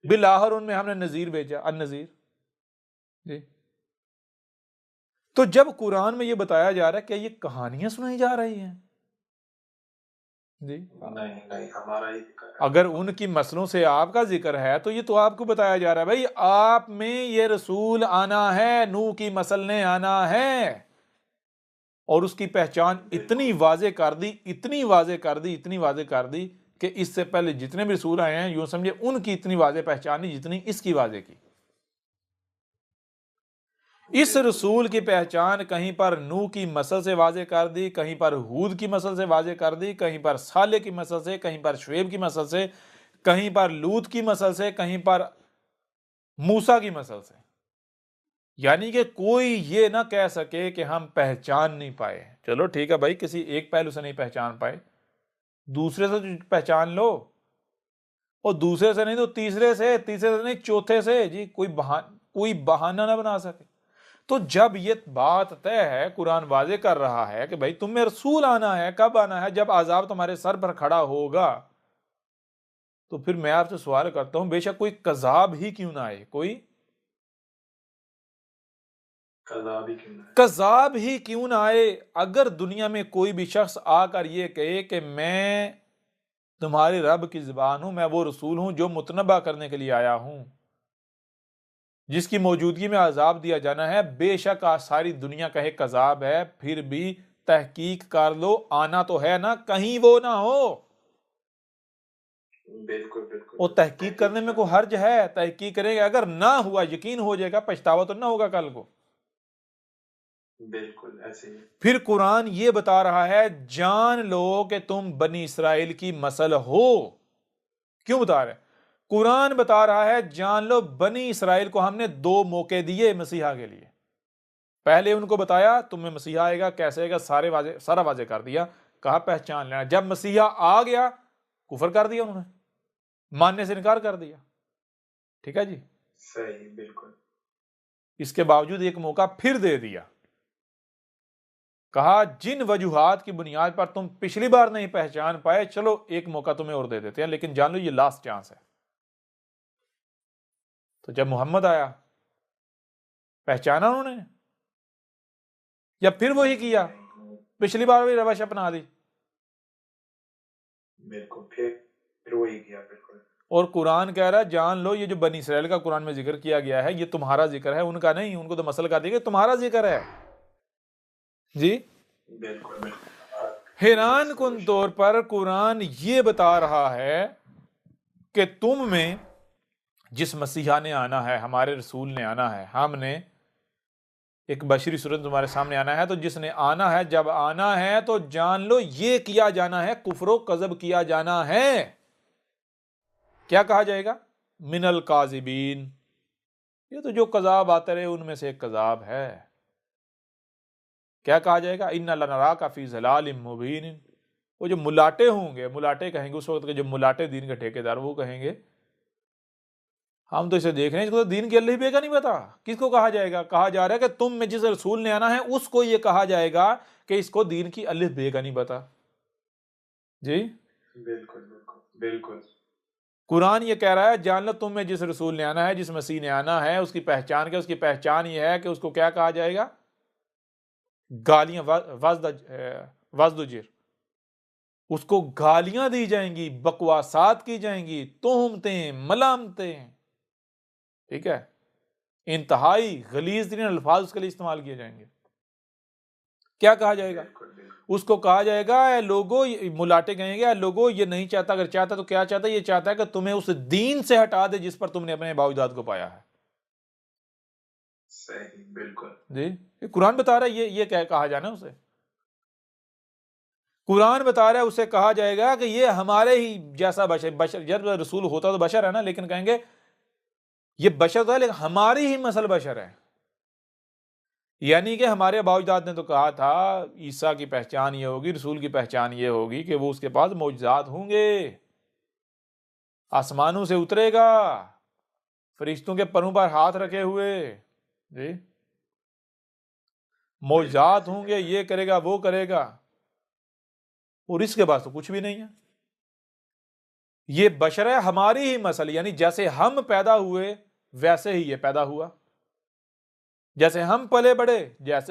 بالآخر ان میں ہم نے نذیر بھیجا، النذیر. جی تو جب قرآن میں یہ بتایا جا رہا ہے کہ یہ کہانیاں سنائی جا رہی ہیں، جی نہیں ہمارا ہی ذکر ہے. اگر ان کی مسلوں سے آپ کا ذکر ہے تو یہ تو آپ کو بتایا جا رہا ہے بھائی آپ میں یہ رسول آنا ہے، نوح کی مسل نے آنا ہے، اور اس کی پہچان اتنی واضح کر دی، اتنی واضح کر دی، اتنی واضح کر دی کہ اس سے پہلے جتنے بھی رسول آئے ہیں یوں سمجھے ان کی اتنی واضح پہچان نہیں جتنی اس کی واضح کی. اس رسول کی پہچان کہیں پر نوح کی نسل سے واضح کر دی، کہیں پر ہود کی نسل سے واضح کر دی، کہیں پر صالح کی نسل سے، کہیں پر شعیب کی نسل سے، کہیں پر لوط کی نسل سے، کہیں پر موسیٰ کی نسل سے. یعنی کہ کوئی یہ نہ کہہ سکے کہ ہم پہچان نہیں پائے. چلو ٹھیک ہے بھائی، کسی ایک پہلو سے نہیں پہچان پائے، دوسرے سے پہچان لو، اور دوسرے سے نہیں تو تیسرے سے، تیسرے سے نہیں چوتھے سے. جی کوئی بہانہ نہ بنا سکے. تو جب یہ بات طے ہے، قرآن واضح کر رہا ہے کہ بھائی تم میں رسول آنا ہے. کب آنا ہے؟ جب عذاب تمہارے سر پر کھڑا ہوگا. تو پھر میں آپ سے سوال کرتا ہوں، بے شک کوئی کذاب ہی کیوں نہ آئے، کوئی کذاب ہی کیوں نہ آئے. اگر دنیا میں کوئی بھی شخص آ کر یہ کہے کہ میں تمہارے رب کی زبان ہوں، میں وہ رسول ہوں جو متنبہ کرنے کے لیے آیا ہوں، جس کی موجودگی میں عذاب دیا جانا ہے، بے شک ساری دنیا کہے کذاب ہے، پھر بھی تحقیق کر لو، آنا تو ہے نا، کہیں وہ نہ ہو. بالکل بالکل. اور تحقیق کرنے میں کوئی حرج ہے؟ تحقیق کریں گے، اگر نہ ہوا یقین ہو جائے گا، پچھتاوا تو نہ ہوگا کل کو. بالکل ایسے ہی. پھر قرآن یہ بتا رہا ہے جان لو کہ تم بنی اسرائیل کی نسل ہو. کیوں بتا رہے ہیں؟ قرآن بتا رہا ہے جان لو بنی اسرائیل کو ہم نے 2 موقع دیے مسیحا کے لیے. پہلے ان کو بتایا تمہیں مسیحا آئے گا، کیسے آئے گا، سارا واضح کر دیا، کہا پہچان لینا. جب مسیحا آ گیا کفر کر دیا، انہوں نے ماننے سے انکار کر دیا. ٹھیک ہے جی، صحیح بالکل. اس کے باوجود ایک موقع پھر دے دیا، کہا جن وجوہات کی بنیاد پر تم پچھلی بار نہیں پہچان پائے، چلو ایک موقع تمہیں اور دے دیتے ہیں، لیکن جان لو یہ لاسٹ چانس ہے. تو جب محمد آیا پہچانا انہوں نے، یا پھر وہی کیا پچھلی بار بھی روش اپنا دی؟ بالکل پھر وہی کیا. بالکل. اور قرآن کہہ رہا ہے جان لو یہ جو بنی اسرائیل کا قرآن میں ذکر کیا گیا ہے یہ تمہارا ذکر ہے، ان کا نہیں. ان کو تو مسئلہ کہا دیا کہ تمہارا ذکر ہے. جی بالکل. حیران کن طور پر قرآن یہ بتا رہا ہے کہ تم میں جس مسیحا نے آنا ہے، ہمارے رسول نے آنا ہے، ہم نے ایک بشری صورت تمہارے سامنے آنا ہے، تو جس نے آنا ہے، جب آنا ہے تو جان لو یہ کیا جانا ہے، کفر و کذب کیا جانا ہے۔ کیا کہا جائے گا؟ من الکاذبین، یہ تو جو کذاب آتے رہے ان میں سے ایک کذاب ہے۔ کیا کہا جائے گا؟ ان لنراک فی ضلال مبین، وہ جو ملاٹے ہوں گے، ملاٹے کہیں گے اس وقت کے جو ملاٹے دین کے ٹھیکیدار، وہ کہیں گے ہم تو اسے دیکھ رہے ہیں، اس کو تو دین کی اللہ بے کا نہیں پتا۔ کس کو کہا جائے گا؟ کہا جا رہا ہے کہ تم میں جس رسول نے آنا ہے اس کو یہ کہا جائے گا کہ اس کو دین کی الف بے کا نہیں پتا۔ جی بالکل بالکل بالکل قرآن یہ کہہ رہا ہے جان لو تم میں جس رسول نے آنا ہے، جس مسیح نے آنا ہے، اس کی پہچان کیا؟ اس کی پہچان یہ ہے کہ اس کو کیا کہا جائے گا؟ گالیاں، وزدجر، اس کو گالیاں دی جائیں گی، بکواسات کی جائیں گی، تہمتیں، ملامتیں، ٹھیک ہے، انتہائی غلیظ ترین الفاظ اس کے لیے استعمال کیے جائیں گے۔ کیا کہا جائے گا؟ اس کو کہا جائے گا اے لوگو، ملاٹے کہیں گے اے لوگو یہ نہیں چاہتا، اگر چاہتا تو کیا چاہتا ہے؟ یہ چاہتا ہے کہ تمہیں اس دین سے ہٹا دے جس پر تم نے اپنے باوجداد کو پایا ہے۔ صحیح، بالکل جی یہ قرآن بتا رہا ہے، یہ کیا کہا جانا ہے اسے؟ قرآن بتا رہا ہے اسے کہا جائے گا کہ یہ ہمارے ہی جیسا بشر، جب رسول ہوتا تو بشر ہے نا، لیکن کہیں گے یہ بشر تو ہے لیکن ہماری ہی مثل بشر ہے۔ یعنی کہ ہمارے باوجداد نے تو کہا تھا عیسیٰ کی پہچان یہ ہوگی، رسول کی پہچان یہ ہوگی کہ وہ اس کے پاس معجزات ہوں گے، آسمانوں سے اترے گا، فرشتوں کے پروں پر ہاتھ رکھے ہوئے، جی معجزات ہوں گے، یہ کرے گا وہ کرے گا، اور اس کے بعد تو کچھ بھی نہیں ہے۔ یہ بشر ہے ہماری ہی مثل، یعنی جیسے ہم پیدا ہوئے ویسے ہی یہ پیدا ہوا، جیسے ہم پلے بڑے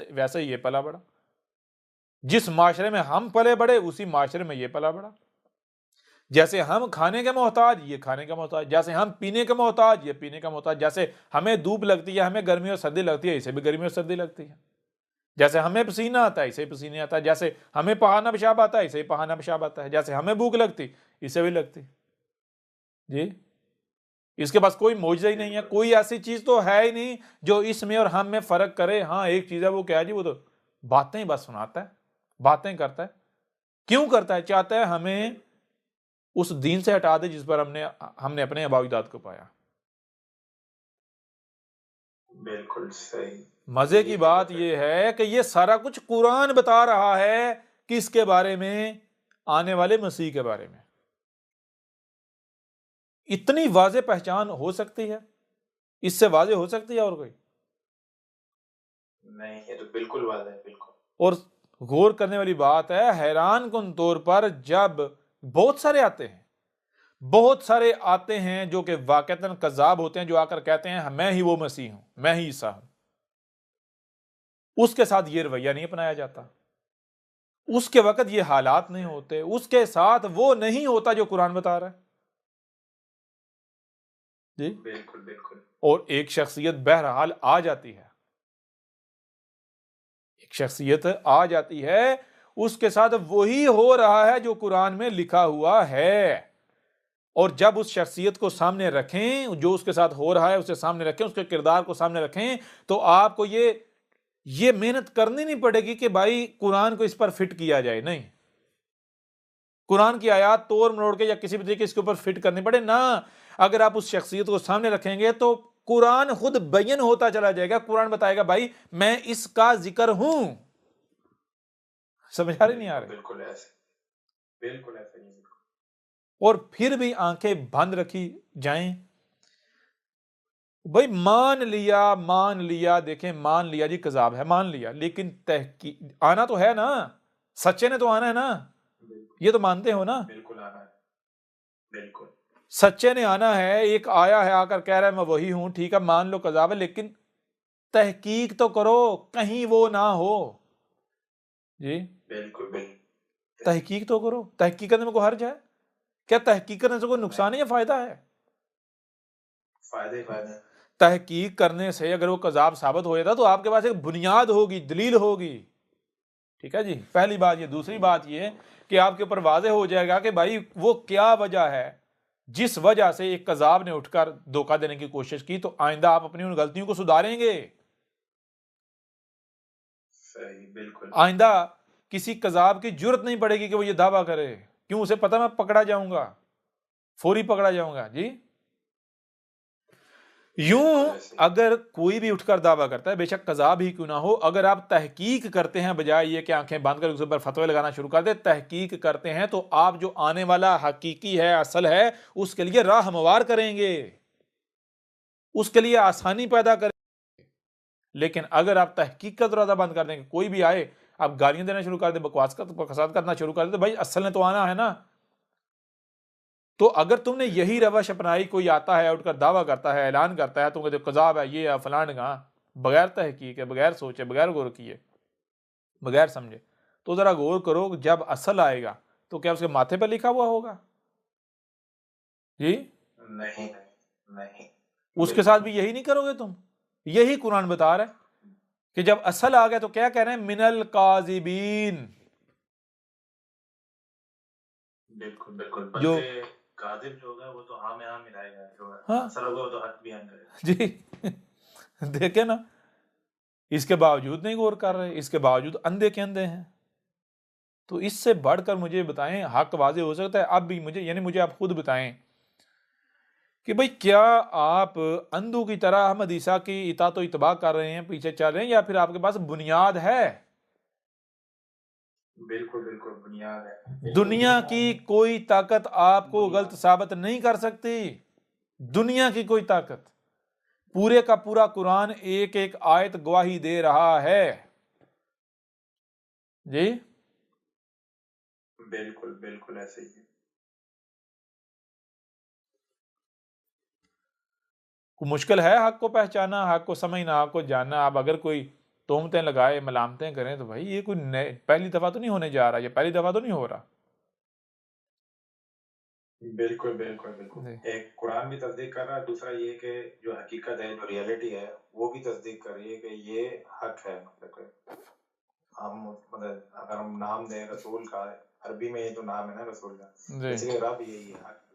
ویسے ہی یہ پلا بڑا، جس معاشرے میں ہم پلے بڑے اسی معاشرے میں یہ پلا بڑا، جیسے ہم کھانے کے محتاج یہ کھانے کا محتاج، جیسے ہم پینے کا محتاج یہ پینے کا محتاج، جیسے ہمیں دھوپ لگتی ہے، ہمیں گرمی اور سردی لگتی ہے، اسے بھی گرمی اور سردی لگتی ہے، جیسے ہمیں پسینہ آتا ہے اسے پسینے آتا ہے، جیسے ہمیں پہانا پیشاب آتا ہے اسے پہانا پیشاب آتا ہے، جیسے ہمیں بھوک لگتی اسے بھی لگتی۔ جی اس کے پاس کوئی معجزہ ہی نہیں ہے، کوئی ایسی چیز تو ہے ہی نہیں جو اس میں اور ہم میں فرق کرے۔ ہاں ایک چیز ہے، وہ کیا ہے جی؟ وہ تو باتیں بس سناتا ہے، باتیں کرتا ہے۔ کیوں کرتا ہے؟ چاہتا ہے ہمیں اس دین سے ہٹا دے جس پر ہم نے اپنے آباء و اجداد کو پایا۔ بالکل صحیح۔ مزے کی بات یہ ہے کہ یہ سارا کچھ قرآن بتا رہا ہے کس کے بارے میں؟ آنے والے مسیح کے بارے میں۔ اتنی واضح پہچان ہو سکتی ہے؟ اس سے واضح ہو سکتی ہے اور کوئی؟ نہیں، یہ تو بالکل واضح ہے، بالکل۔ اور غور کرنے والی بات ہے، حیران کن طور پر جب بہت سارے آتے ہیں جو کہ واقعتاً کذاب ہوتے ہیں، جو آ کر کہتے ہیں میں ہی وہ مسیح ہوں، میں ہی عیسیٰ ہوں، اس کے ساتھ یہ رویہ نہیں اپنایا جاتا، اس کے وقت یہ حالات نہیں ہوتے، اس کے ساتھ وہ نہیں ہوتا جو قرآن بتا رہا ہے۔ جی بالکل بالکل۔ اور ایک شخصیت بہرحال آ جاتی ہے، ایک شخصیت آ جاتی ہے، اس کے ساتھ وہی ہو رہا ہے جو قرآن میں لکھا ہوا ہے، اور جب اس شخصیت کو سامنے رکھیں، جو اس کے ساتھ ہو رہا ہے اسے سامنے رکھیں، اس کے کردار کو سامنے رکھیں، تو آپ کو یہ محنت کرنی نہیں پڑے گی کہ بھائی قرآن کو اس پر فٹ کیا جائے، نہیں، قرآن کی آیات توڑ مروڑ کے یا کسی بھی طریقے اس کے اوپر فٹ کرنی پڑے نہ، اگر آپ اس شخصیت کو سامنے رکھیں گے تو قرآن خود بیان ہوتا چلا جائے گا، قرآن بتائے گا بھائی میں اس کا ذکر ہوں۔ سمجھ آ رہی نہیں آ رہی؟ بالکل ایسے، بالکل ایسے نہیں۔ اور پھر بھی آنکھیں بند رکھی جائیں، بھائی مان لیا، دیکھیں مان لیا جی کذاب ہے، مان لیا، لیکن تحقیق آنا تو ہے نا، سچے نے تو آنا ہے نا، یہ تو مانتے ہو نا؟ بالکل آنا ہے، بالکل سچے نے آنا ہے، ایک آیا ہے آ کر کہہ رہا ہے میں وہی ہوں، ٹھیک ہے مان لو کذاب ہے، لیکن تحقیق تو کرو کہیں وہ نہ ہو۔ جی بالکل بالکل، تحقیق تو کرو، تحقیق کرنے میں کوئی حرج ہے؟ کیا تحقیق کرنے سے کوئی نقصان ہے یا فائدہ ہے؟ فائدے۔ تحقیق کرنے سے اگر وہ کذاب ثابت ہو جاتا تو آپ کے پاس ایک بنیاد ہوگی، دلیل ہوگی، ٹھیک ہے جی، پہلی بات یہ۔ دوسری بات یہ کہ آپ کے اوپر واضح ہو جائے گا کہ بھائی وہ کیا وجہ ہے جس وجہ سے ایک کذاب نے اٹھ کر دھوکہ دینے کی کوشش کی، تو آئندہ آپ اپنی ان غلطیوں کو سدھاریں گے. صحیح، بالکل آئندہ کسی کذاب کی جرت نہیں پڑے گی کہ وہ یہ دعویٰ کرے. کیوں؟ اسے پتہ میں پکڑا جاؤں گا، فوری پکڑا جاؤں گا. جی یوں بالکل ایسے ہی اگر کوئی بھی اٹھ کر دعویٰ کرتا ہے، بے شک کذاب ہی کیوں نہ ہو، اگر آپ تحقیق کرتے ہیں بجائے یہ کہ آنکھیں بند کر اس پر فتوے لگانا شروع کر دیں، تحقیق کرتے ہیں تو آپ جو آنے والا حقیقی ہے، اصل ہے، اس کے لیے راہ ہموار کریں گے، اس کے لیے آسانی پیدا کریں گے. لیکن اگر آپ تحقیق کا دروازہ بند کر دیں کہ کوئی بھی آئے آپ گالیاں دینا شروع کر دیں، بکواس کا فساد کرنا شروع کر دیں، تو بھائی اصل نے تو آنا ہے نا. تو اگر تم نے یہی روش اپنائی، کوئی آتا ہے اٹھ کر دعویٰ کرتا ہے، اعلان کرتا ہے، تم کہتے ہو قذاب ہے، یہ ہے فلان گاں، بغیر تحقیق ہے، بغیر سوچے، بغیر غور کیے، بغیر سمجھے، تو ذرا غور کرو جب اصل آئے گا تو کیا اس کے ماتھے پہ لکھا ہوا ہوگا؟ جی نہیں نہیں، اس کے ساتھ بالکل بھی یہی نہیں کرو گے تم؟ یہی قرآن بتا رہا ہے کہ جب اصل آ گیا تو کیا کہہ رہے ہیں؟ من الکاذبین. بالکل بالکل، جو بلکہ کاذب جو ہوگا وہ تو ہاں میں ہاں ملائے گا، جو ہاں اصل ہوگا وہ تو حق بیان کرے گا. جی دیکھیں نا، اس کے باوجود نہیں غور کر رہے، بالکل اس کے باوجود اندھے کے اندھے ہیں. تو اس سے بڑھ کر مجھے بتائیں، حق واضح ہو سکتا ہے اب بھی؟ مجھے آپ خود بتائیں کہ بھئی کیا آپ اندھوں کی طرح احمد عیسیٰ کی اطاعت و اتباع کر رہے ہیں، پیچھے چل رہے ہیں، یا پھر آپ کے پاس بنیاد ہے؟ بالکل بالکل بنیاد ہے. دنیا کی کوئی طاقت آپ کو غلط بنیاد ثابت نہیں کر سکتی، دنیا کی کوئی طاقت. پورے کا پورا قرآن ایک ایک آیت گواہی دے رہا ہے. جی بالکل بالکل ایسے ہی ہے. کوئی مشکل ہے حق کو پہچانا، حق کو سمجھنا، حق کو جاننا؟ اب اگر کوئی تہمتیں لگائے، ملامتیں کریں، تو بھائی یہ کوئی پہلی دفعہ تو نہیں ہونے جا رہا، یہ پہلی دفعہ تو نہیں ہو رہا. بالکل بالکل بالکل، جی ایک قرآن بھی تصدیق کر رہا ہے، دوسرا یہ کہ جو حقیقت ہے، جو ریئلٹی ہے، وہ بھی تصدیق کر رہی ہے کہ یہ حق ہے. مطلب کہ اگر ہم نام دیں رسول کا، عربی میں یہ تو نام ہے نا رسول کا، جی اس لیے رب یہی ہے، حق